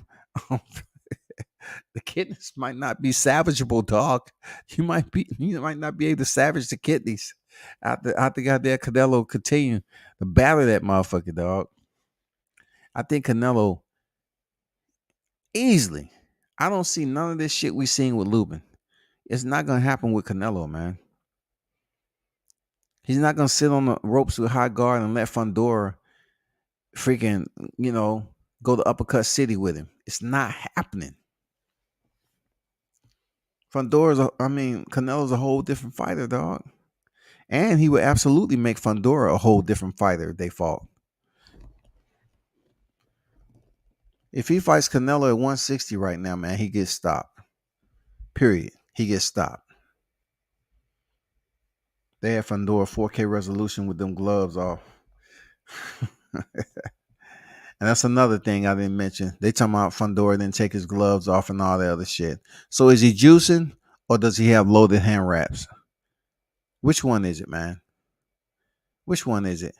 the kidneys might not be salvageable, dog. You might not be able to salvage the kidneys. After goddamn Canelo continue to battle that motherfucker, dog. I think Canelo easily. I don't see none of this shit we seen with Lubin. It's not gonna happen with Canelo, man. He's not gonna sit on the ropes with high guard and let Fundora freaking, go to Uppercut City with him. It's not happening. Canelo's a whole different fighter, dog. And he would absolutely make Fundora a whole different fighter if they fought. If he fights Canelo at 160 right now, man, he gets stopped. Period. He gets stopped. They had Fundora 4K resolution with them gloves off. And that's another thing I didn't mention. They talking about Fundora didn't take his gloves off and all that other shit. So is he juicing or does he have loaded hand wraps? Which one is it, man? Which one is it?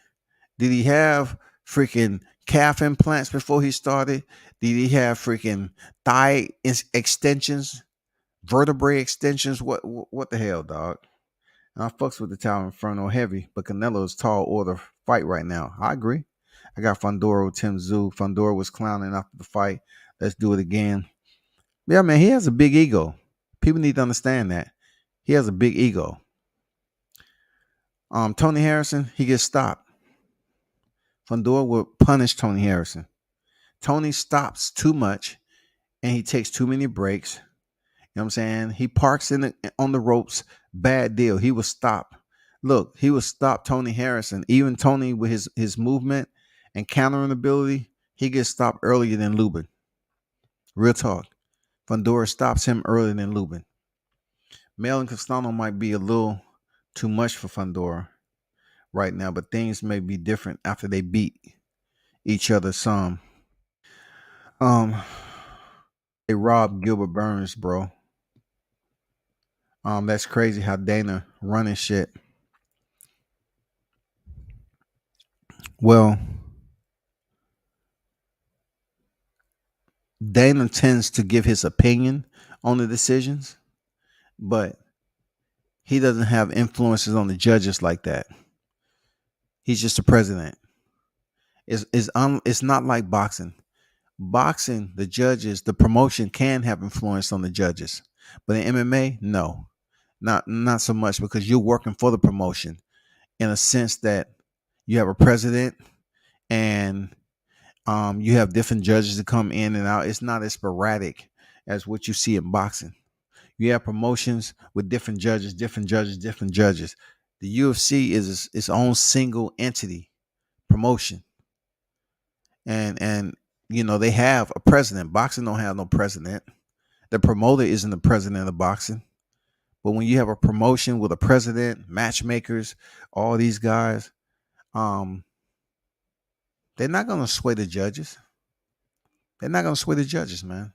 Did he have freaking calf implants before he started? Did he have freaking thigh extensions, vertebrae extensions? What the hell, dog? And I fucks with the Tower Inferno heavy, but Canelo's tall order fight right now. I agree. I got Fundora with Tim Zoo. Fundora was clowning after the fight. Let's do it again. Yeah, man, he has a big ego. People need to understand that. He has a big ego. Tony Harrison, he gets stopped. Fundora will punish Tony Harrison. Tony stops too much and he takes too many breaks. You know what I'm saying? He parks on the ropes. Bad deal. He was stopped. Look, he was stopped Tony Harrison. Even Tony with his movement and countering ability, he gets stopped earlier than Lubin. Real talk. Fundora stops him earlier than Lubin. Mel and Castano might be a little too much for Fundora right now, but things may be different after they beat each other some. They robbed Gilbert Burns, bro. That's crazy how Dana running shit. Well, Dana tends to give his opinion on the decisions, but he doesn't have influences on the judges like that. He's just the president. It's not like boxing. Boxing, the judges, the promotion can have influence on the judges, but in MMA, no, not so much because you're working for the promotion in a sense that you have a president and you have different judges that come in and out. It's not as sporadic as what you see in boxing. You have promotions with different judges, different judges, different judges. The UFC is its own single entity promotion. And they have a president. Boxing don't have no president. The promoter isn't the president of boxing. But when you have a promotion with a president, matchmakers, all these guys, um, they're not gonna sway the judges. They're not gonna sway the judges, man.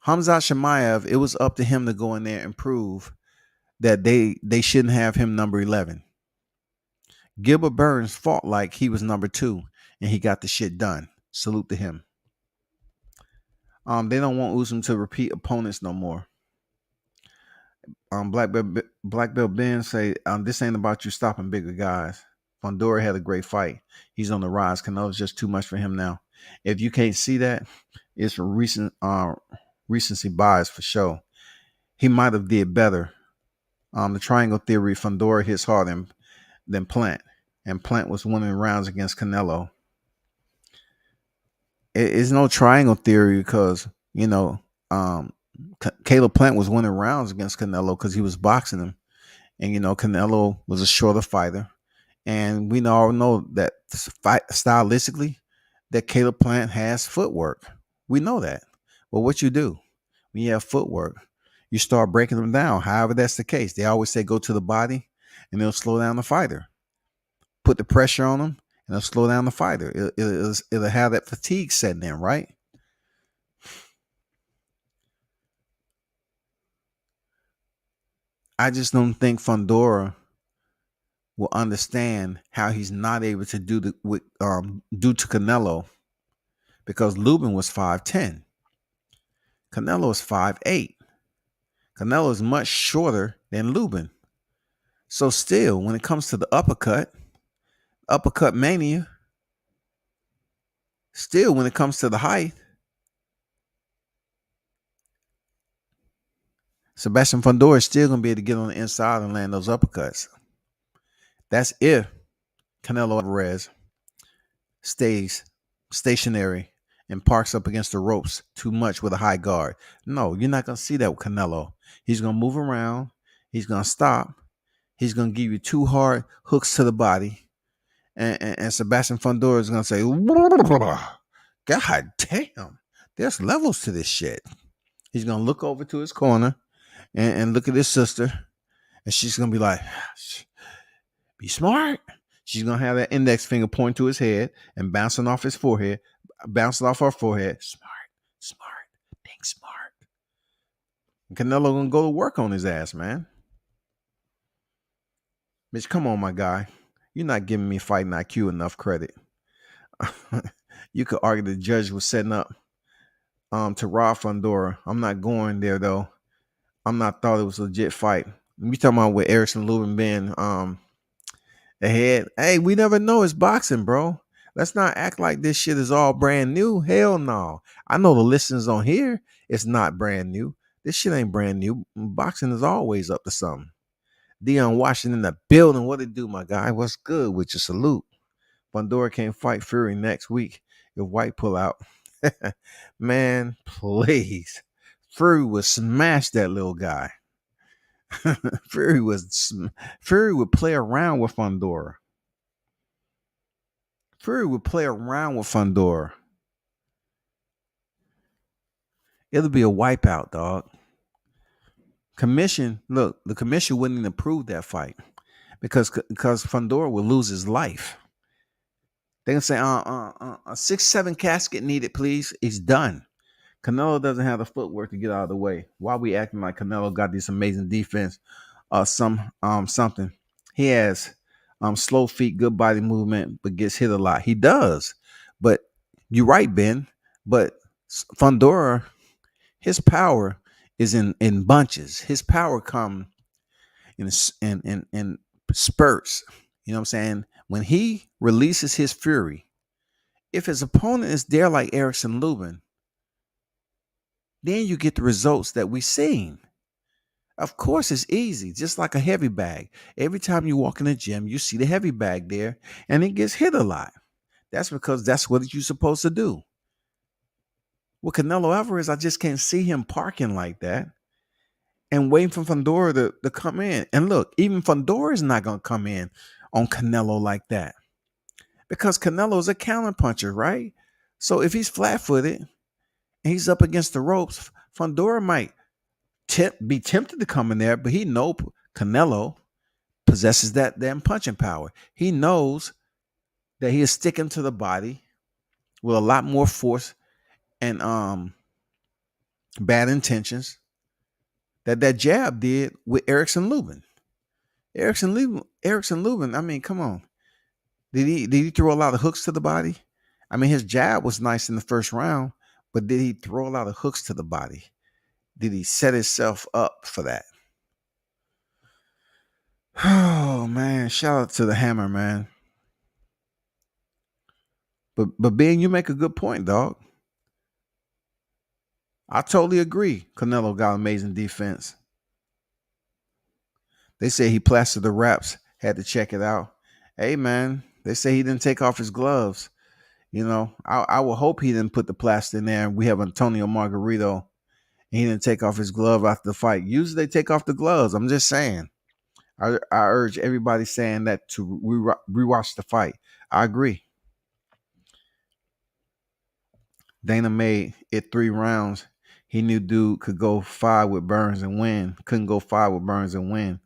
Hamzat Shemaev, it was up to him to go in there and prove that they shouldn't have him number 11. Gilbert Burns fought like he was number 2, and he got the shit done. Salute to him. They don't want Usman to repeat opponents no more. Black Belt Ben say, this ain't about you stopping bigger guys. Fundora had a great fight. He's on the rise. Canelo's just too much for him now. If you can't see that, it's for recency bias for sure. He might have did better. The triangle theory, Fundora hits harder than Plant. And Plant was winning rounds against Canelo. It's no triangle theory because, Caleb Plant was winning rounds against Canelo because he was boxing him. And, Canelo was a shorter fighter. And we all know that stylistically, that Caleb Plant has footwork. We know that. But what you do when you have footwork, you start breaking them down. However, that's the case. They always say go to the body and it'll slow down the fighter. Put the pressure on them and it'll slow down the fighter. It'll have that fatigue setting in, right? I just don't think Fundora will understand how he's not able to do to Canelo, because Lubin was 5'10". Canelo is 5'8". Canelo is much shorter than Lubin. So still, when it comes to the uppercut mania, still when it comes to the height, Sebastian Fundora is still going to be able to get on the inside and land those uppercuts. That's if Canelo Alvarez stays stationary and parks up against the ropes too much with a high guard. No, you're not going to see that with Canelo. He's going to move around. He's going to stop. He's going to give you 2 hard hooks to the body. And Sebastian Fundora is going to say, God damn, there's levels to this shit. He's going to look over to his corner and look at his sister. And she's going to be like, be smart. She's going to have that index finger pointing to his head and bouncing off his forehead, bouncing off her forehead. Smart, think smart. And Canelo going to go to work on his ass, man. Mitch, come on, my guy. You're not giving me fighting IQ enough credit. You could argue the judge was setting up to rob Fundora. I'm not going there, though. I'm not thought it was a legit fight. We talking about with Erickson Lubin being ahead. Hey, we never know. It's boxing, bro. Let's not act like this shit is all brand new. Hell no. I know the listeners on here, it's not brand new. This shit ain't brand new. Boxing is always up to something. Dion Washington in the building. What it do, my guy? What's good with your salute? Fundora can't fight Fury next week if White pull out. Man, please. Fury would smash that little guy. Fury would play around with Fundora. Fury would play around with Fundora. It'll be a wipeout, dog. The commission wouldn't even approve that fight because Fundora would lose his life. They can say, a 6-7 casket needed, please. He's done. Canelo doesn't have the footwork to get out of the way. Why we acting like Canelo got this amazing defense? Something. He has slow feet, good body movement, but gets hit a lot. He does. But you're right, Ben. But Fundora, his power is in bunches. His power come in spurts. You know what I'm saying? When he releases his fury, if his opponent is there like Erickson Lubin, then you get the results that we've seen. Of course, it's easy, just like a heavy bag. Every time you walk in the gym, you see the heavy bag there, and it gets hit a lot. That's because that's what you're supposed to do. With Canelo Alvarez, I just can't see him parking like that and waiting for Fundora to come in. And look, even Fundora is not going to come in on Canelo like that because Canelo is a counterpuncher, right? So if he's flat-footed and he's up against the ropes, Fundora might be tempted to come in there, but he know Canelo possesses that damn punching power. He knows that he is sticking to the body with a lot more force and bad intentions that jab did with Erickson Lubin. Erickson Lubin. I mean, come on. Did he throw a lot of hooks to the body? I mean, his jab was nice in the first round, but did he throw a lot of hooks to the body? Did he set himself up for that? Oh man, shout out to the Hammer, man. But Ben, you make a good point, dog. I totally agree. Canelo got amazing defense. They say he plastered the wraps, had to check it out. Hey man, they say he didn't take off his gloves. You know, I will hope he didn't put the plaster in there. We have Antonio Margarito. He didn't take off his glove after the fight. Usually they take off the gloves. I'm just saying. I urge everybody saying that to rewatch the fight. I agree. Dana made it 3 rounds. He knew dude could go 5 with Burns and win. Couldn't go 5 with Burns and win.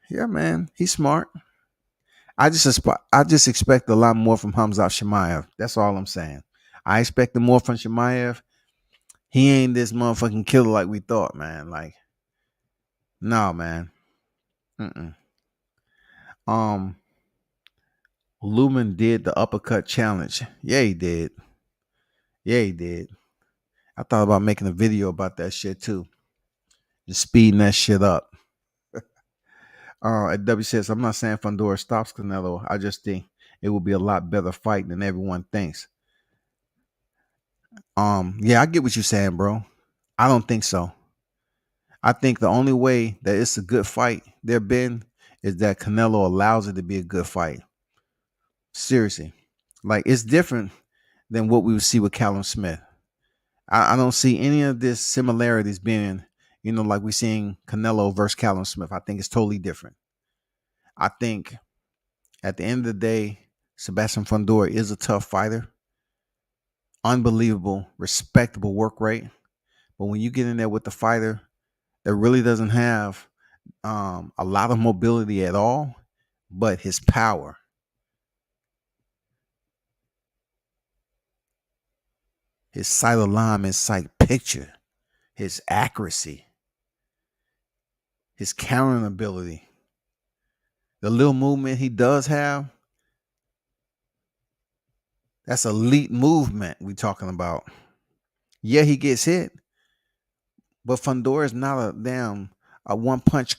Yeah, man, he's smart. I just expect a lot more from Hamzat Chimaev. That's all I'm saying. I expected more from Chimaev. He ain't this motherfucking killer like we thought, man. Like, no, man. Mm-mm. Lumen did the uppercut challenge. Yeah, he did. Yeah, he did. I thought about making a video about that shit too. Just speeding that shit up. At W says, I'm not saying Fundora stops Canelo. I just think it will be a lot better fight than everyone thinks. Yeah, I get what you're saying, bro. I don't think so. I think the only way that it's a good fight there been is that Canelo allows it to be a good fight. Seriously. Like, it's different than what we would see with Callum Smith. I don't see any of this similarities being, like we're seeing Canelo versus Callum Smith. I think it's totally different. I think at the end of the day, Sebastian Fundora is a tough fighter. Unbelievable, respectable work rate. But when you get in there with the fighter that really doesn't have a lot of mobility at all, but his power, his sight alignment, sight picture, his accuracy, his countering ability, the little movement he does have, that's elite movement we talking about. Yeah, he gets hit, but Fundora is not a one punch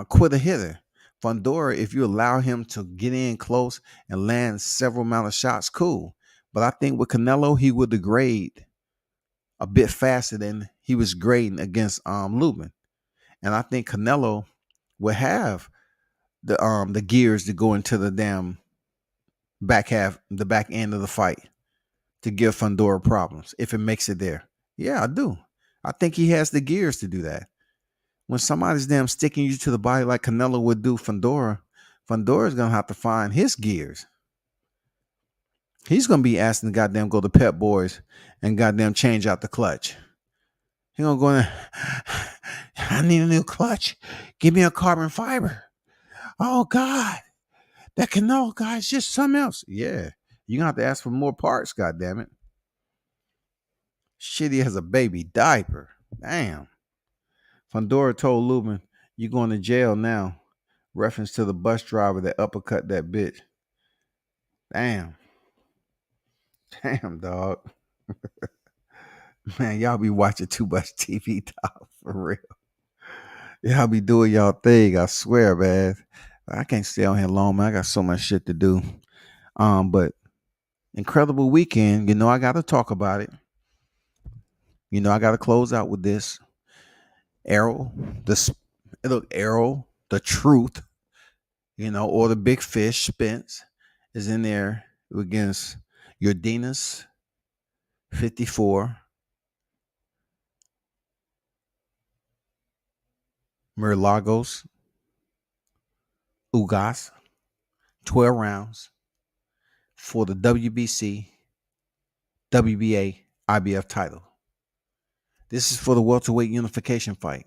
quitter hitter. Fundora, if you allow him to get in close and land several amount of shots, cool. But I think with Canelo, he would degrade a bit faster than he was grading against Lubin. And I think Canelo will have the gears to go into the damn back end of the fight to give Fundora problems if it makes it there. Yeah, I do. I think he has the gears to do that. When somebody's damn sticking you to the body like Canelo would do Fundora is gonna have to find his gears. He's gonna be asking the goddamn go to Pep Boys and goddamn change out the clutch. He gonna go in, I need a new clutch. Give me a carbon fiber. Oh God, that Canelo guy is just something else. Yeah, you're gonna have to ask for more parts, goddamn it. Shit, he has a baby diaper. Damn. Fundora told Lubin, "You going to jail now." Reference to the bus driver that uppercut that bitch. Damn. Damn, dog. Man, y'all be watching too much TV, dog, for real. Y'all be doing y'all thing, I swear, man. I can't stay on here long, man. I got so much shit to do. But incredible weekend. I gotta talk about it. I gotta close out with this. Errol, the truth, or the big fish, Spence, is in there against Yordinas 54. Mirlagos, Ugas, 12 rounds for the WBC, WBA, IBF title. This is for the welterweight unification fight.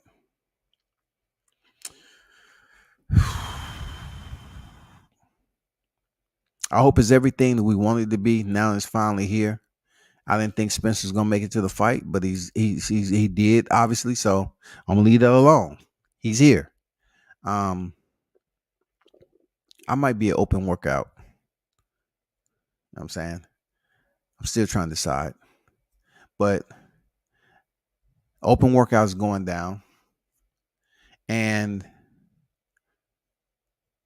I hope it's everything that we wanted it to be. Now it's finally here. I didn't think Spencer's gonna make it to the fight, but he did, obviously. So I'm gonna leave that alone. He's here. I might be an open workout. You know what I'm saying? I'm still trying to decide. But open workout is going down. And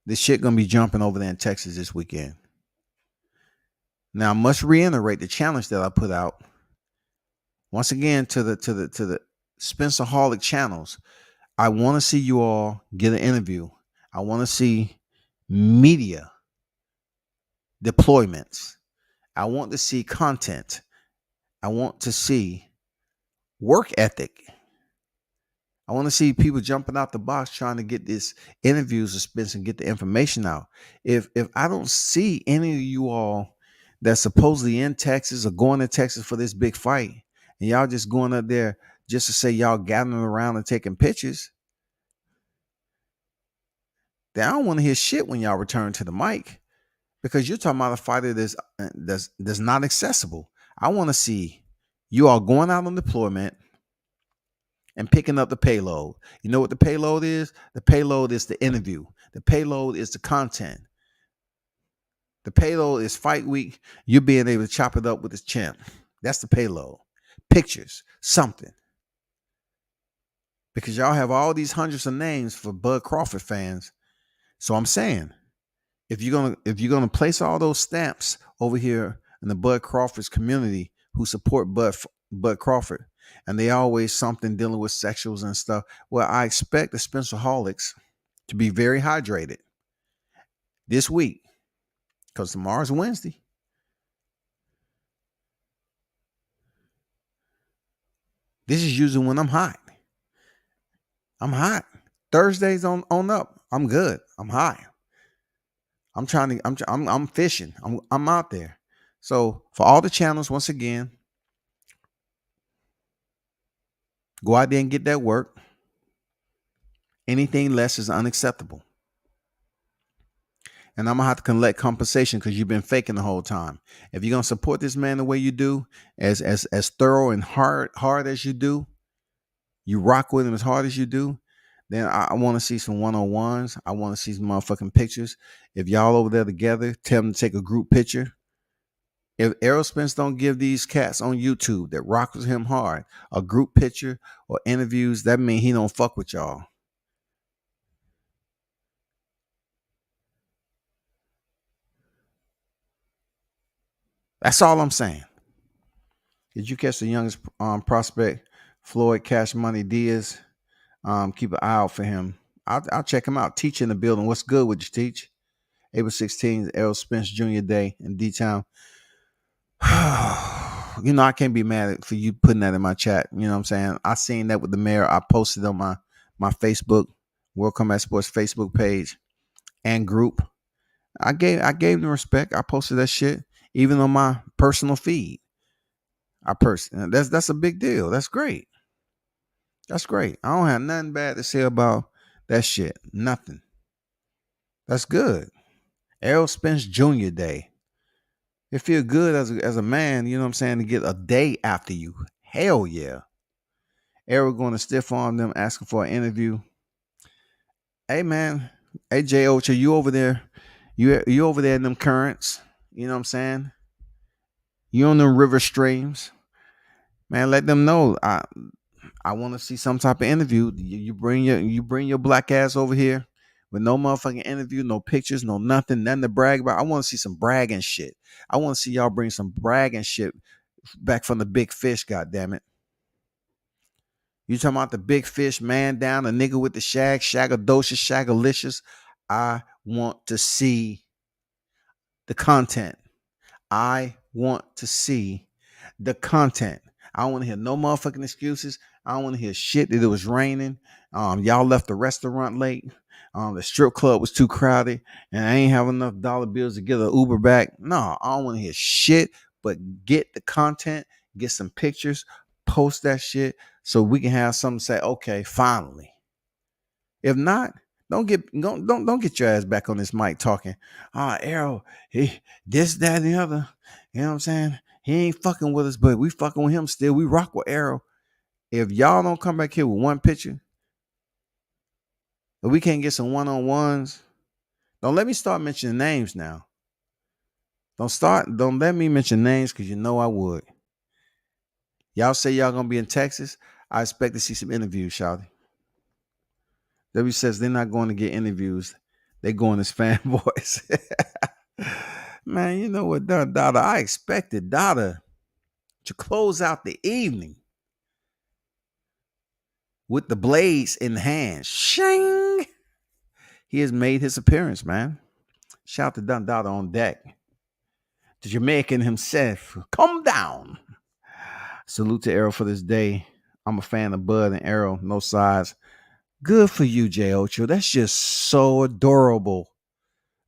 this shit gonna be jumping over there in Texas this weekend. Now I must reiterate the challenge that I put out once again to the Spencerholic channels. I want to see you all get an interview. I want to see media deployments. I want to see content. I want to see work ethic. I want to see people jumping out the box trying to get this interviews of Spence and get the information out. If I don't see any of you all that's supposedly in Texas or going to Texas for this big fight, and y'all just going up there just to say y'all gathering around and taking pictures, then I don't want to hear shit when y'all return to the mic, because you're talking about a fighter that's not accessible. I want to see you all going out on deployment and picking up the payload. You know what the payload is? The payload is the interview. The payload is the content. The payload is fight week. You're being able to chop it up with this champ. That's the payload. Pictures, something. Because y'all have all these hundreds of names for Bud Crawford fans. So I'm saying, if you're gonna place all those stamps over here in the Bud Crawford's community who support Bud Crawford, and they always something dealing with sexuals and stuff, well, I expect the Spencerholics to be very hydrated this week, because tomorrow's Wednesday. This is usually when I'm hot. I'm hot. Thursdays on up. I'm good. I'm high. I'm fishing. I'm out there. So for all the channels, once again, go out there and get that work. Anything less is unacceptable. And I'm gonna have to collect compensation because you've been faking the whole time. If you're gonna support this man the way you do, as thorough and hard as you do, you rock with him as hard as you do, then I want to see some one-on-ones. I want to see some motherfucking pictures. If y'all over there together, tell them to take a group picture. If Errol Spence don't give these cats on YouTube that rock with him hard a group picture or interviews, that means he don't fuck with y'all. That's all I'm saying. Did you catch the youngest prospect, Floyd Cash Money Diaz? Keep an eye out for him. I'll check him out. Teach in the building. What's good with you, Teach? April 16th, Errol Spence Jr. Day in D-Town. You know, I can't be mad for you putting that in my chat. You know what I'm saying? I seen that with the mayor. I posted on my Facebook, World Combat Sports Facebook page and group. I gave them respect. I posted that shit even on my personal feed. That's a big deal. That's great. That's great. I don't have nothing bad to say about that shit. Nothing. That's good. Errol Spence Jr. Day. It feel good as a man, you know what I'm saying, to get a day after you. Hell yeah. Errol going to stiff arm them, asking for an interview. Hey man, hey J Ocha, you over there? You over there in them currents? You know what I'm saying? You on them river streams, man. Let them know. I want to see some type of interview. You bring your black ass over here with no motherfucking interview, no pictures, no nothing to brag about. I want to see some bragging shit. I want to see y'all bring some bragging shit back from the big fish. God damn it! You talking about the big fish, man down, a nigga with the shagadocious, shagalicious. I want to see the content. I want to see the content. I don't want to hear no motherfucking excuses. I don't want to hear shit that it was raining. Y'all left the restaurant late. The strip club was too crowded, and I ain't have enough dollar bills to get an Uber back. No, I don't want to hear shit. But get the content, get some pictures, post that shit so we can have something to say, okay, finally. If not, don't get your ass back on this mic talking. Arrow, he this, that, and the other. You know what I'm saying? He ain't fucking with us, but we fucking with him still. We rock with Arrow. If y'all don't come back here with one picture, if we can't get some one-on-ones, don't let me start mentioning names now. Don't let me mention names because you know I would. Y'all say y'all gonna be in Texas. I expect to see some interviews, Shawty. W says they're not going to get interviews. They're going as fanboys. Man, you know what, Dada? I expected Dada to close out the evening with the blades in hand. Shing! He has made his appearance, man. Shout out to Don Dada on deck. The Jamaican himself. Come down. Salute to Arrow for this day. I'm a fan of Bud and Arrow. No sides. Good for you, J. Ocho. That's just so adorable.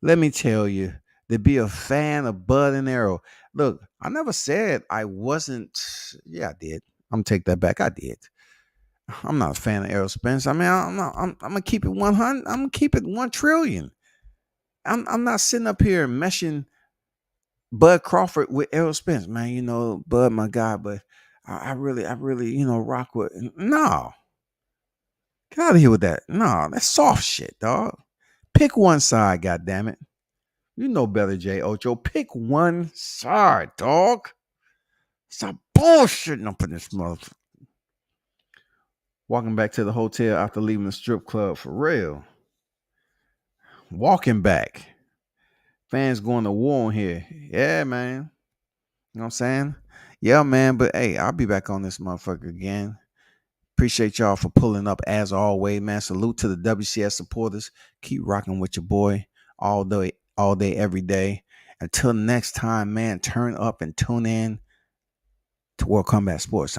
Let me tell you, to be a fan of Bud and Arrow. Look, I never said I wasn't. Yeah, I did. I'm gonna take that back. I did. I'm not a fan of Errol Spence. I mean, I'm gonna keep it 100. I'm gonna keep it 1 trillion. I'm not sitting up here meshing Bud Crawford with Errol Spence, man. You know, Bud, my guy, but I really, rock with. No, get out of here with that. No, that's soft shit, dog. Pick one side, goddammit. You know better, J. Ocho. Pick one side, dog. Stop bullshitting up in this motherfucker. Walking back to the hotel after leaving the strip club for real. Walking back. Fans going to war on here. Yeah, man. You know what I'm saying? Yeah, man. But hey, I'll be back on this motherfucker again. Appreciate y'all for pulling up as always, man. Salute to the WCS supporters. Keep rocking with your boy all day, every day. Until next time, man, turn up and tune in to World Combat Sports.